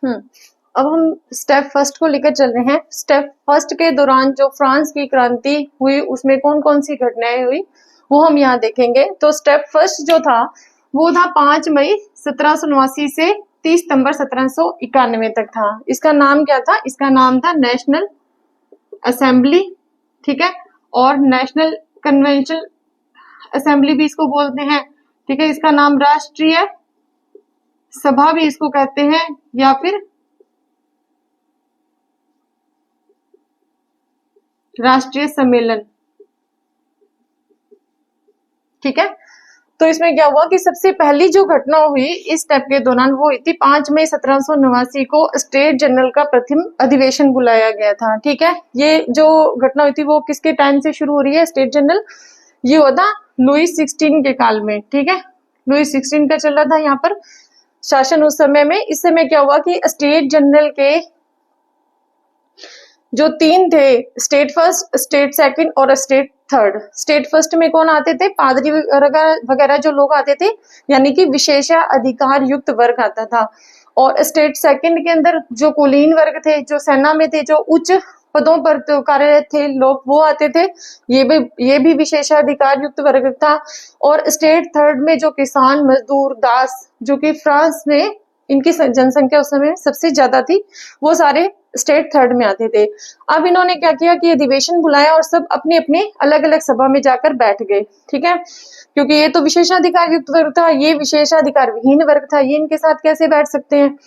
अब हम स्टेप फर्स्ट को लेकर चल रहे हैं। स्टेप फर्स्ट के दौरान जो फ्रांस की क्रांति हुई, उसमें कौन कौन सी घटनाएं हुई, वो हम यहाँ देखेंगे। तो स्टेप फर्स्ट जो था वो था 5 मई 1789 से 30 सितंबर 1791 तक था। इसका नाम क्या था? इसका नाम था नेशनल असेंबली। ठीक है, और नेशनल कन्वेंशन असेंबली भी इसको बोलते हैं। ठीक है, इसका नाम राष्ट्रीय सभा भी इसको कहते हैं, या फिर राष्ट्रीय सम्मेलन। ठीक है, तो इसमें क्या हुआ कि सबसे पहली जो घटना हुई इस स्टेप के दौरान वो हुई थी 5 मई 1789 को स्टेट जनरल का प्रथम अधिवेशन बुलाया गया था। ठीक है, ये जो घटना हुई थी वो किसके टाइम से शुरू हो रही है? स्टेट जनरल ये हुआ था लुई 16 के काल में। ठीक है, लुई 16 का चल रहा था यहाँ पर शासन उस समय में। इस समय क्या हुआ कि स्टेट जनरल के जो 3 थे, स्टेट फर्स्ट, स्टेट सेकंड और स्टेट थर्ड। स्टेट फर्स्ट में कौन आते थे? पादरी वगैरह जो लोग आते थे, यानी कि विशेषाधिकार युक्त वर्ग आता था। और स्टेट सेकंड के अंदर जो कुलीन वर्ग थे, जो सेना में थे, जो उच्च पदों पर तो कार्यरत थे लोग, वो आते थे। ये भी विशेषाधिकार युक्त वर्ग था। और स्टेट थर्ड में जो किसान, मजदूर, दास, जो कि फ्रांस में इनकी जनसंख्या उस समय सबसे ज्यादा थी, वो सारे स्टेट थर्ड में आते थे। अब इन्होंने क्या किया कि अधिवेशन बुलाया और सब अपने अपने अलग अलग सभा में जाकर बैठ गए। ठीक है, क्योंकि ये तो विशेषाधिकार युक्त वर्ग था, ये विशेषाधिकार विहीन वर्ग था, ये इनके साथ कैसे बैठ सकते हैं।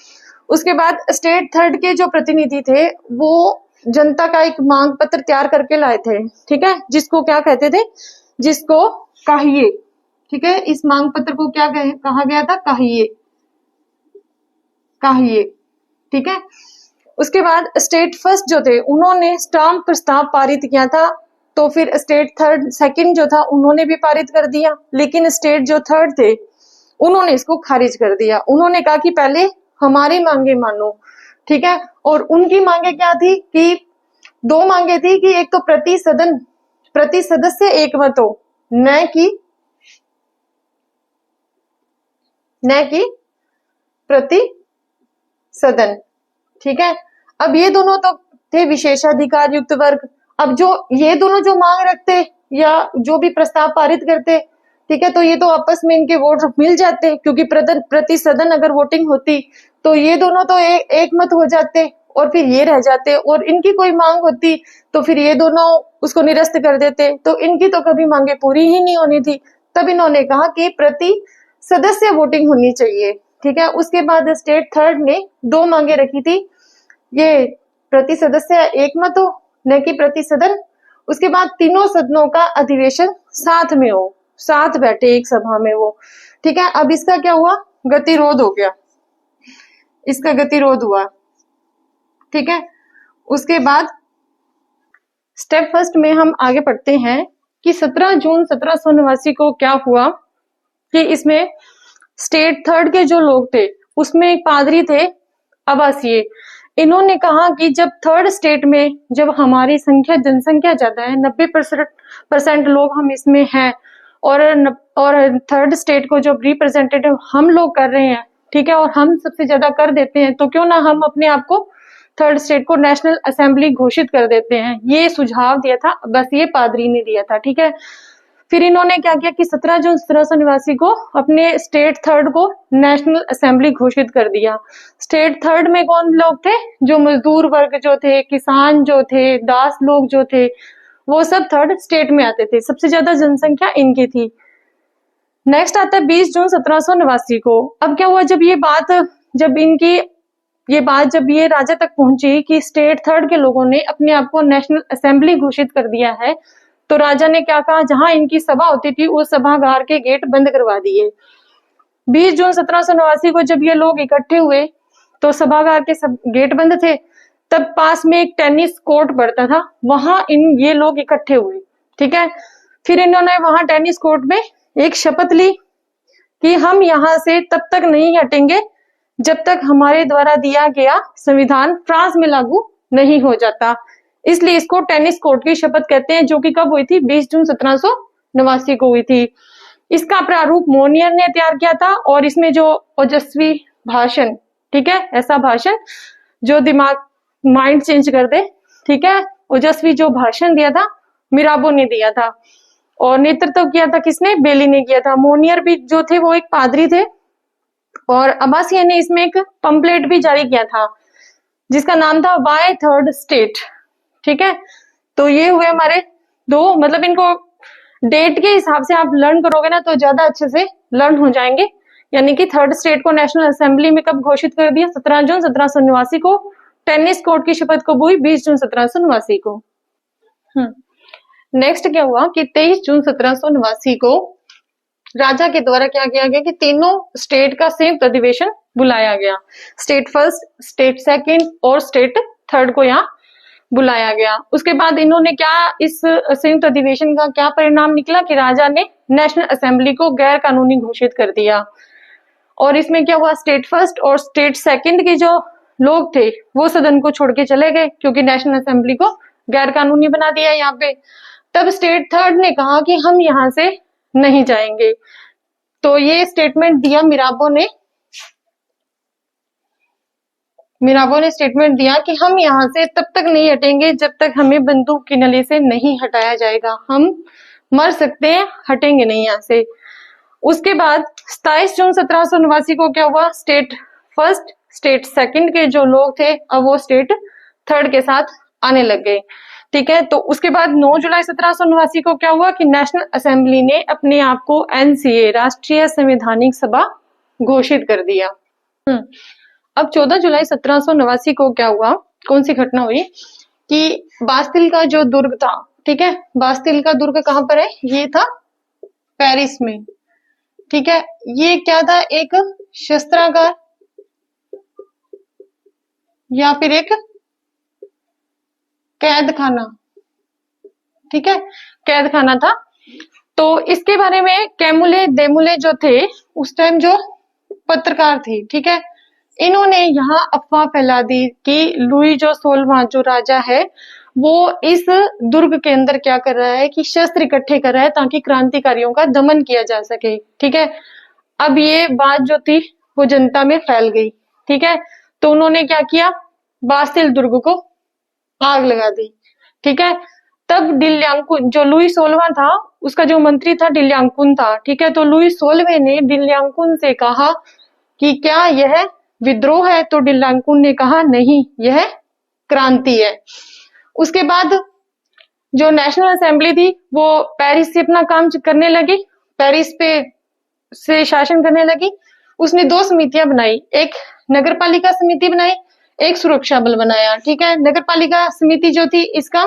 उसके बाद स्टेट थर्ड के जो प्रतिनिधि थे वो जनता का एक मांग पत्र तैयार करके लाए थे। ठीक है, जिसको क्या कहते थे, जिसको काहिए। ठीक है, इस मांग पत्र को क्या कहा गया था, काहिए, काहिए। ठीक है, उसके बाद स्टेट फर्स्ट जो थे उन्होंने स्टाम्प प्रस्ताव पारित किया था, तो फिर स्टेट थर्ड सेकंड जो था उन्होंने भी पारित कर दिया, लेकिन स्टेट जो थर्ड थे उन्होंने इसको खारिज कर दिया। उन्होंने कहा कि पहले हमारी मांगे मानो। ठीक है, और उनकी मांगे क्या थी कि दो मांगे थी कि एक तो प्रति सदस्य एक मत हो, न कि प्रति सदन। ठीक है, अब ये दोनों तो थे विशेषाधिकार युक्त वर्ग। अब जो ये दोनों जो मांग रखते या जो भी प्रस्ताव पारित करते, ठीक है, तो ये तो आपस में इनके वोट मिल जाते, क्योंकि प्रति सदन अगर वोटिंग होती तो ये दोनों तो एक मत हो जाते और फिर ये रह जाते, और इनकी कोई मांग होती तो फिर ये दोनों उसको निरस्त कर देते, तो इनकी तो कभी मांगे पूरी ही नहीं होनी थी। तब इन्होंने कहा कि प्रति सदस्य वोटिंग होनी चाहिए। ठीक है, उसके बाद स्टेट थर्ड ने दो मांगे रखी थी, ये प्रति सदस्य एक मत हो, न कि प्रति सदन। उसके बाद तीनों सदनों का अधिवेशन साथ में हो, साथ बैठे एक सभा में वो। ठीक है, अब इसका क्या हुआ, गतिरोध हो गया, इसका गतिरोध हुआ। ठीक है, उसके बाद स्टेप फर्स्ट में हम आगे पढ़ते हैं कि 17 जून 1789 को क्या हुआ कि इसमें स्टेट थर्ड के जो लोग थे उसमें एक पादरी थे आवासीय। इन्होंने कहा कि जब थर्ड स्टेट में जब हमारी जनसंख्या ज्यादा है, 90% लोग हम इसमें हैं, और थर्ड स्टेट को जो रिप्रेजेंटेटिव हम लोग कर रहे हैं, ठीक है, और हम सबसे ज्यादा कर देते हैं, तो क्यों ना हम अपने आप को थर्ड स्टेट को नेशनल असेंबली घोषित कर देते हैं। ये सुझाव दिया था, बस ये पादरी ने दिया था। ठीक है, फिर इन्होंने क्या किया कि 17 जून 1789 को अपने स्टेट थर्ड को नेशनल असेंबली घोषित कर दिया। स्टेट थर्ड में कौन लोग थे, जो मजदूर वर्ग जो थे, किसान जो थे, दास लोग जो थे, वो सब थर्ड स्टेट में आते थे। सबसे ज्यादा जनसंख्या इनकी थी। नेक्स्ट आता है 20 जून 1789 को। अब क्या हुआ, जब ये राजा तक पहुंची कि स्टेट थर्ड के लोगों ने अपने आप को नेशनल असेंबली घोषित कर दिया है, तो राजा ने क्या कहा, जहां इनकी सभा होती थी उस सभागार के गेट बंद करवा दिए। 20 जून 1789 को जब ये लोग इकट्ठे हुए तो सभागार के सब गेट बंद थे। तब पास में एक टेनिस कोर्ट पड़ता था, वहां ये लोग इकट्ठे हुए। ठीक है, फिर इन्होंने वहां टेनिस कोर्ट में एक शपथ ली कि हम यहाँ से तब तक नहीं हटेंगे जब तक हमारे द्वारा दिया गया संविधान फ्रांस में लागू नहीं हो जाता। इसलिए इसको टेनिस कोर्ट की शपथ कहते हैं, जो कि कब हुई थी, 20 जून 1789 को हुई थी। इसका प्रारूप मोनियर ने तैयार किया था, और इसमें जो ओजस्वी भाषण, ठीक है, ऐसा भाषण जो माइंड चेंज कर दे, ठीक है, ओजस्वी जो भाषण दिया था मिराबो ने दिया था, और नेतृत्व किया था किसने, बेली ने किया था। मोनियर भी जो थे वो एक पादरी थे, और अब्बासिया ने इसमें एक पंपलेट भी जारी किया था जिसका नाम था वाई थर्ड स्टेट। ठीक है, तो ये हुए हमारे दो, मतलब इनको डेट के हिसाब से आप लर्न करोगे ना तो ज्यादा अच्छे से लर्न हो जाएंगे। यानी कि थर्ड स्टेट को नेशनल असेंबली में कब घोषित कर दिया, 17 जून 1789 को। टेनिस कोर्ट की शपथ कब हुई, 20 जून 1789 को। नेक्स्ट क्या हुआ कि 23 जून 1789 को राजा के द्वारा क्या किया गया कि तीनों स्टेट का संयुक्त अधिवेशन बुलाया गया। स्टेट फर्स्ट, स्टेट सेकंड और स्टेट थर्ड को यहाँ बुलाया गया। उसके बाद इन्होंने क्या, इस संयुक्त अधिवेशन का क्या परिणाम निकला कि राजा ने नेशनल असेंबली को गैर कानूनी घोषित कर दिया। और इसमें क्या हुआ, स्टेट फर्स्ट और स्टेट सेकंड के जो लोग थे वो सदन को छोड़ के चले गए, क्योंकि नेशनल असेंबली को गैर कानूनी बना दिया यहाँ पे। तब स्टेट थर्ड ने कहा कि हम यहाँ से नहीं जाएंगे, तो ये स्टेटमेंट दिया मिराबो ने। मिराबो ने स्टेटमेंट दिया कि हम यहाँ से तब तक नहीं हटेंगे जब तक हमें बंदूक के नली से नहीं हटाया जाएगा। हम मर सकते हैं, हटेंगे नहीं यहाँ से। उसके बाद 27 जून 1789 को क्या हुआ, स्टेट फर्स्ट स्टेट सेकंड के जो लोग थे अब वो स्टेट थर्ड के साथ आने लग गए। ठीक है, तो उसके बाद 9 जुलाई 1789 को क्या हुआ कि नेशनल असेंबली ने अपने आप को एनसीए राष्ट्रीय संवैधानिक सभा घोषित कर दिया। अब 14 जुलाई 1789 को क्या हुआ, कौन सी घटना हुई कि बास्तिल का जो दुर्ग था, ठीक है, बास्तिल का दुर्ग कहाँ पर है, ये था पेरिस में। ठीक है, ये क्या था, एक शस्त्रागार या फिर एक कैद खाना। ठीक है, कैद खाना था। तो इसके बारे में कैमुले देमुले जो थे उस टाइम जो पत्रकार थे, ठीक है, इन्होंने यहाँ अफवाह फैला दी कि लुई जो 16वां जो राजा है वो इस दुर्ग के अंदर क्या कर रहा है कि शस्त्र इकट्ठे कर रहा है ताकि क्रांतिकारियों का दमन किया जा सके। ठीक है, अब ये बात जो थी वो जनता में फैल गई। ठीक है, तो उन्होंने क्या किया, बास्तिल दुर्ग को आग लगा दी। ठीक है, तब डिल्यांकुन जो लुई 16वां था उसका जो मंत्री था डिल्यांकुन था। ठीक है, तो लुई 16वें ने डिल्यांकुन से कहा कि क्या यह विद्रोह है, तो डिल्यांकुन ने कहा नहीं, यह क्रांति है। उसके बाद जो नेशनल असेंबली थी वो पेरिस से अपना काम करने लगी, पेरिस पे से शासन करने लगी। उसने 2 समितियां बनाई, एक नगरपालिका समिति बनाई, एक सुरक्षा बल बनाया। ठीक है, नगरपालिका समिति जो थी इसका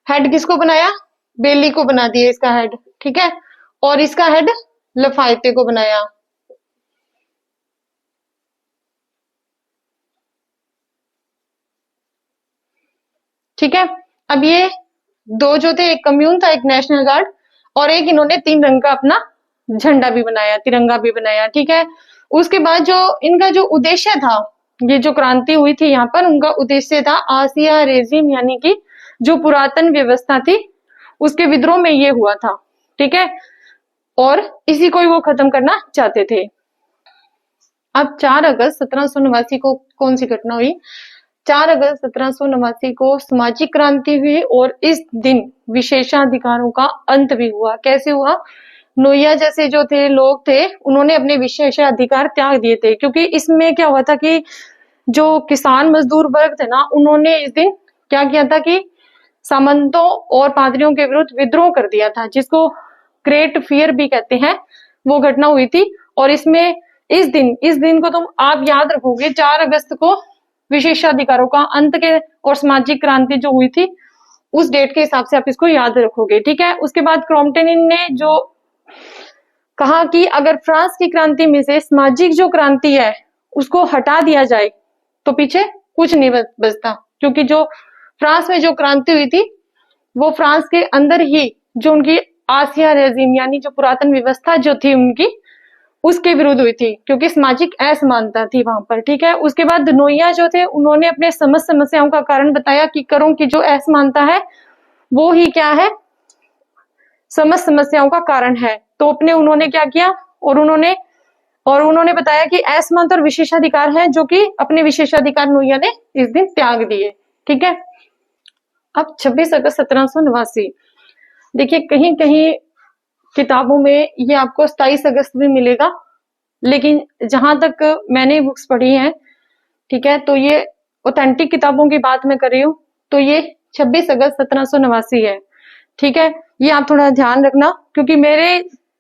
हेड किसको बनाया, बेली को बना दिया इसका हेड। ठीक है, और इसका हेड लफायते को बनाया। ठीक है, अब ये 2 जो थे, एक कम्यून था, एक नेशनल गार्ड, और एक इन्होंने 3 रंग का अपना झंडा भी बनाया, तिरंगा भी बनाया। ठीक है, उसके बाद जो इनका जो उद्देश्य था, ये जो क्रांति हुई थी यहाँ पर, उनका उद्देश्य था आसिया रेजिम यानी कि जो पुरातन व्यवस्था थी उसके विद्रोह में ये हुआ था। ठीक है, और इसी को ही वो खत्म करना चाहते थे। अब 4 अगस्त 1789 को कौन सी घटना हुई, 4 अगस्त 1789 को सामाजिक क्रांति हुई और इस दिन विशेषाधिकारों का अंत भी हुआ। कैसे हुआ, नोया जैसे जो थे लोग थे उन्होंने अपने विशेषाधिकार त्याग दिए थे, क्योंकि इसमें क्या हुआ था कि जो किसान मजदूर वर्ग थे ना, उन्होंने इस दिन क्या किया था कि सामंतों और पादरियों के विरुद्ध विद्रोह कर दिया था, जिसको ग्रेट फियर भी कहते हैं। वो घटना हुई थी और इसमें इस दिन को तुम आप याद रखोगे, 4 अगस्त को विशेषाधिकारों का अंत के और सामाजिक क्रांति जो हुई थी उस डेट के हिसाब से आप इसको याद रखोगे। ठीक है, उसके बाद क्रॉम्पटन ने जो कहा कि अगर फ्रांस की क्रांति में से सामाजिक जो क्रांति है उसको हटा दिया जाए तो पीछे कुछ नहीं बचता, क्योंकि जो फ्रांस में जो क्रांति हुई थी वो फ्रांस के अंदर ही जो उनकी आसिया रेजिम यानी जो पुरातन व्यवस्था जो थी उनकी, उसके विरुद्ध हुई थी, क्योंकि सामाजिक असमानता थी वहां पर। ठीक है, उसके बाद नोया जो थे उन्होंने अपने समस्त समस्याओं का कारण बताया कि करों की जो असमानता है वो ही क्या है, समस्त समस्याओं का कारण है। तो अपने उन्होंने क्या किया, और उन्होंने बताया कि असमानता और विशेषाधिकार है, जो कि अपने विशेषाधिकार नोया ने इस दिन त्याग दिए। ठीक है, अब 26 अगस्त 1789, देखिए कहीं कहीं किताबों में ये आपको 27 अगस्त भी मिलेगा, लेकिन जहां तक मैंने बुक्स पढ़ी हैं, ठीक है, तो ये ऑथेंटिक किताबों की बात मैं कर रही हूँ, तो ये 26 अगस्त 1789 है। ठीक है, ये आप थोड़ा ध्यान रखना, क्योंकि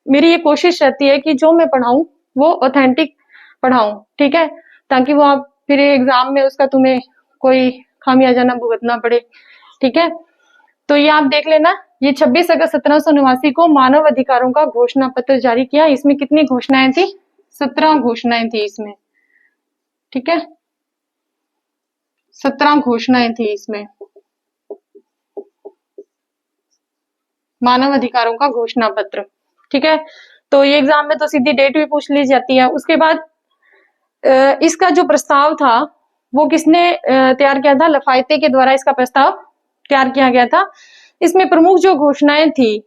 मेरी ये कोशिश रहती है कि जो मैं पढ़ाऊं वो ऑथेंटिक पढ़ाऊं। ठीक है, ताकि वो आप फिर एग्जाम में उसका तुम्हें कोई खामियाजा ना भुगतना पड़े। ठीक है, तो ये आप देख लेना, ये 26 अगस्त 1789 को मानव अधिकारों का घोषणा पत्र जारी किया। इसमें कितनी घोषणाएं थी, 17 घोषणाएं थी इसमें। ठीक है, 17 घोषणाएं थी इसमें, मानव अधिकारों का घोषणा पत्र। ठीक है, तो ये एग्जाम में तो सीधी डेट भी पूछ ली जाती है। उसके बाद इसका जो प्रस्ताव था वो किसने तैयार किया था, लफायते के द्वारा इसका प्रस्ताव तैयार किया गया था। इसमें प्रमुख जो घोषणाएं थी,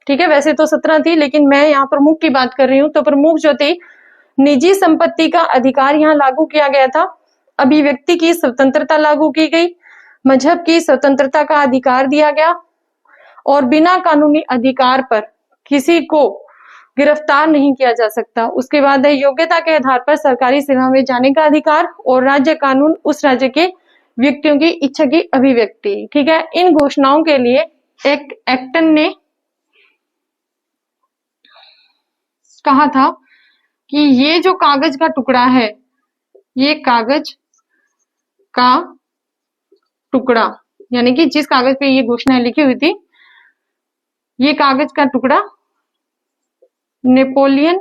ठीक है, वैसे तो 17 थी, लेकिन मैं यहाँ प्रमुख की बात कर रही हूँ। तो प्रमुख जो थी, निजी संपत्ति का अधिकार यहाँ लागू किया गया था। अभिव्यक्ति की स्वतंत्रता लागू की गई, मजहब की स्वतंत्रता का अधिकार दिया गया और बिना कानूनी अधिकार पर किसी को गिरफ्तार नहीं किया जा सकता। उसके बाद है योग्यता के आधार पर सरकारी सेवा में जाने का अधिकार और राज्य कानून उस राज्य के व्यक्तियों की इच्छा की अभिव्यक्ति। ठीक है, इन घोषणाओं के लिए एक एक्टन ने कहा था कि ये जो कागज का टुकड़ा है, ये कागज का टुकड़ा, यानी कि जिस कागज पे ये घोषणा लिखी हुई थी, ये कागज का टुकड़ा नेपोलियन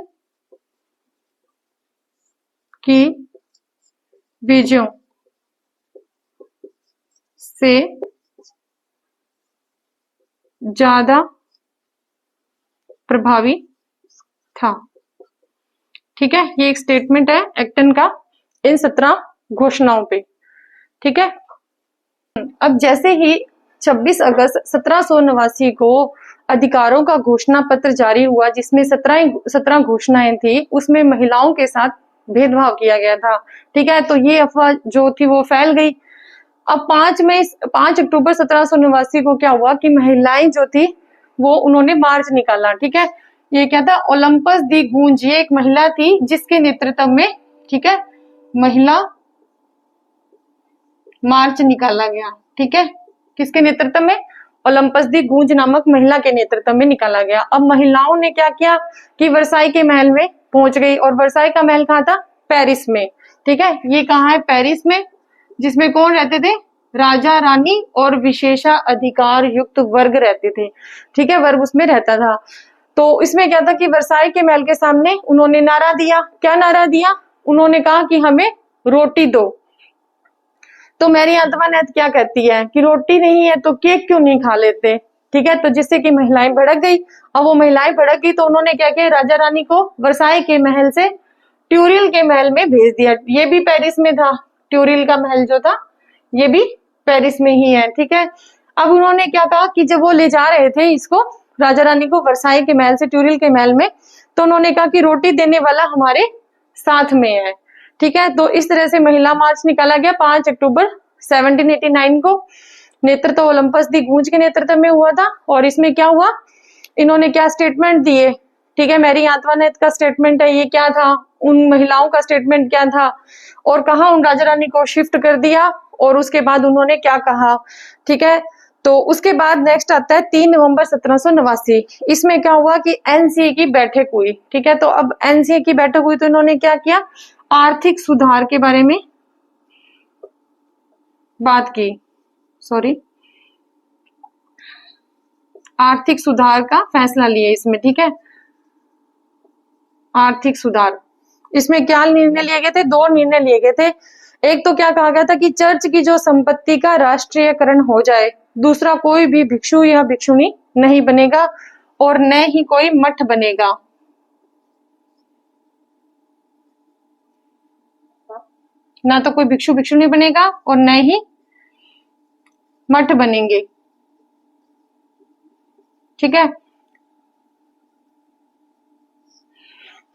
की बीजों से ज्यादा प्रभावी था। ठीक है, ये एक स्टेटमेंट है एक्टन का इन 17 घोषणाओं पे। ठीक है, अब जैसे ही 26 अगस्त 1789 को अधिकारों का घोषणा पत्र जारी हुआ, जिसमें 17 घोषणाएं थी, उसमें महिलाओं के साथ भेदभाव किया गया था। ठीक है, तो ये अफवाह जो थी वो फैल गई। अब 5 अक्टूबर 1789 को क्या हुआ कि महिलाएं जो थी वो उन्होंने मार्च निकाला। ठीक है, ये क्या था, ओलंपस दी गूंज, ये एक महिला थी जिसके नेतृत्व में, ठीक है, महिला मार्च निकाला गया। ठीक है, किसके नेतृत्व में, ओलंपस दी गूंज नामक महिला के नेतृत्व में निकाला गया। अब महिलाओं ने क्या किया कि वर्साई के महल में पहुंच गई, और वर्साई का महल कहाँ था, पेरिस में। ठीक है, ये कहाँ है, पेरिस में, जिसमें कौन रहते थे, राजा रानी और विशेषा अधिकार युक्त वर्ग रहते थे। ठीक है, वर्ग उसमें रहता था। तो इसमें क्या था कि वर्साई के महल के सामने उन्होंने नारा दिया। क्या नारा दिया, उन्होंने कहा कि हमें रोटी दो। तो मैरी अंतवानेत क्या कहती है कि रोटी नहीं है तो केक क्यों नहीं खा लेते। ठीक है, तो जिससे कि महिलाएं भड़क गई। अब वो महिलाएं भड़क गई तो उन्होंने क्या किया, राजा रानी को वर्साई के महल से ट्यूरिल के महल में भेज दिया। ये भी पेरिस में था, ट्यूरिल का महल जो था ये भी पेरिस में ही है। ठीक है, अब उन्होंने क्या कहा कि जब वो ले जा रहे थे इसको, राजा रानी को वर्साई के महल से ट्यूरिल के महल में, तो उन्होंने कहा कि रोटी देने वाला हमारे साथ में है। ठीक है, तो इस तरह से महिला मार्च निकाला गया 5 अक्टूबर 1789 को। नेतृत्व ओलंपस दी गूंज के नेतृत्व में हुआ था। और इसमें क्या हुआ, इन्होंने क्या स्टेटमेंट दिए। ठीक है, मैरी अंतवानेत का स्टेटमेंट है, ये क्या था, उन महिलाओं का स्टेटमेंट क्या था, और कहा उन राजा रानी को शिफ्ट कर दिया, और उसके बाद उन्होंने क्या कहा। ठीक है, तो उसके बाद नेक्स्ट आता है 3 नवंबर 1789। इसमें क्या हुआ कि एनसीए की बैठक हुई। ठीक है, तो अब एनसीए की बैठक हुई तो इन्होंने क्या किया, आर्थिक सुधार के बारे में बात की। आर्थिक सुधार का फैसला लिया इसमें। ठीक है, आर्थिक सुधार, इसमें क्या निर्णय लिए गए थे, 2 निर्णय लिए गए थे। एक तो क्या कहा गया था कि चर्च की जो संपत्ति का राष्ट्रीयकरण हो जाए, दूसरा कोई भी भिक्षु या भिक्षुणी नहीं बनेगा और न ही कोई मठ बनेगा। ना तो कोई भिक्षु भिक्षुणी बनेगा और न ही मठ बनेंगे। ठीक है,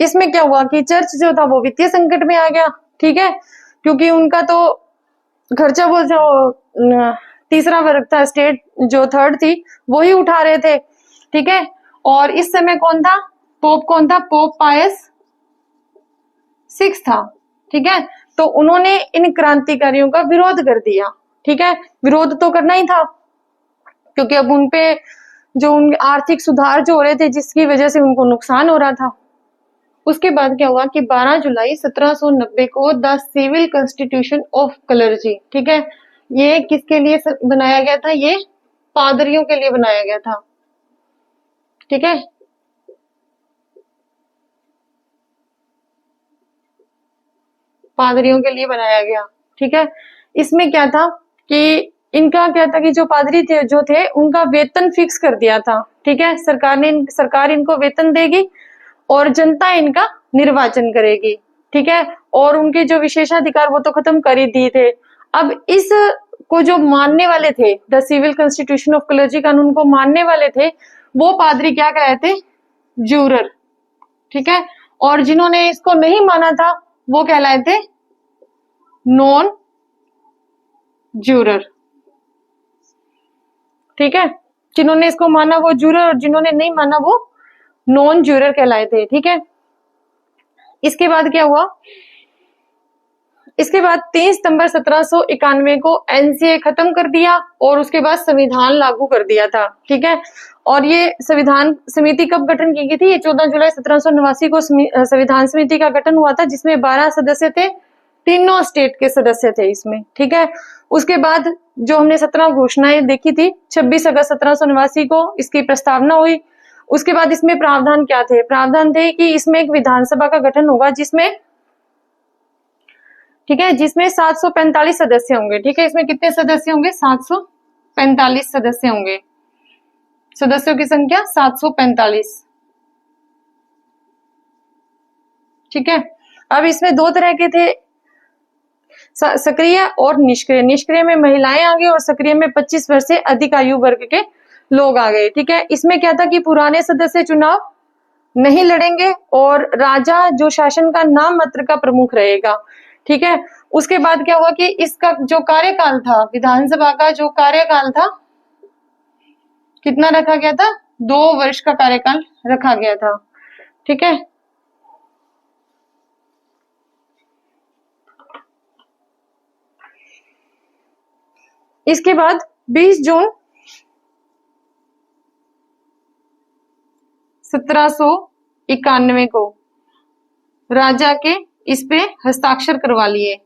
इसमें क्या हुआ कि चर्च जो था वो वित्तीय संकट में आ गया। ठीक है, क्योंकि उनका तो खर्चा वो जो तीसरा वर्ग था, स्टेट जो थर्ड थी, वो ही उठा रहे थे। ठीक है, और इस समय कौन था, पोप कौन था, पोप पायस 6 था। ठीक है, तो उन्होंने इन क्रांतिकारियों का विरोध कर दिया। ठीक है, विरोध तो करना ही था क्योंकि अब उनपे जो उन आर्थिक सुधार जो हो रहे थे जिसकी वजह से उनको नुकसान हो रहा था। उसके बाद क्या हुआ कि 12 जुलाई 1790 को the civil constitution of clergy, ठीक है, ये किसके लिए बनाया गया था, ये पादरियों के लिए बनाया गया था। ठीक है, पादरियों के लिए बनाया गया। ठीक है, इसमें क्या था कि इनका क्या था कि जो पादरी थे जो थे उनका वेतन फिक्स कर दिया था। ठीक है, सरकार इनको वेतन देगी और जनता इनका निर्वाचन करेगी। ठीक है, और उनके जो विशेषाधिकार वो तो खत्म कर ही दिए थे। अब इस को जो मानने वाले थे, the civil constitution of clergy कानून को मानने वाले थे, वो पादरी क्या कहलाए थे, ज्यूरर। ठीक है, और जिन्होंने इसको नहीं माना था वो कहलाए थे नॉन ज्यूरर। ठीक है, जिन्होंने इसको माना वो ज्यूरर और जिन्होंने नहीं माना वो नॉन ज्यूरर कहलाए थे। ठीक है, इसके बाद क्या हुआ, इसके बाद 3 सितंबर 1791 को एनसीए खत्म कर दिया और उसके बाद संविधान लागू कर दिया था। ठीक है, और ये संविधान समिति कब गठन की गई थी, ये 14 जुलाई 1789 को संविधान समिति का गठन हुआ था, जिसमें 12 सदस्य थे, तीनों स्टेट के सदस्य थे इसमें। ठीक है, उसके बाद जो हमने 17 घोषणाएं देखी थी, 26 अगस्त 1789 को इसकी प्रस्तावना हुई। उसके बाद इसमें प्रावधान क्या थे, प्रावधान थे कि इसमें एक विधानसभा का गठन होगा जिसमें, ठीक है, जिसमें 745 सदस्य होंगे। ठीक है, इसमें कितने सदस्य होंगे, 745 सदस्य होंगे, सदस्यों की संख्या 745। ठीक है, अब इसमें दो तरह के थे, सक्रिय और निष्क्रिय। निष्क्रिय में महिलाएं आ गई और सक्रिय में 25 वर्ष से अधिक आयु वर्ग के लोग आ गए। ठीक है, इसमें क्या था कि पुराने सदस्य चुनाव नहीं लड़ेंगे और राजा जो शासन का नाम मात्र का प्रमुख रहेगा। ठीक है, उसके बाद क्या हुआ कि इसका जो कार्यकाल था, विधानसभा का जो कार्यकाल था, कितना रखा गया था, 2 वर्ष का कार्यकाल रखा गया था। ठीक है, इसके बाद 20 जून 1791 को राजा के इस पे हस्ताक्षर करवा लिए।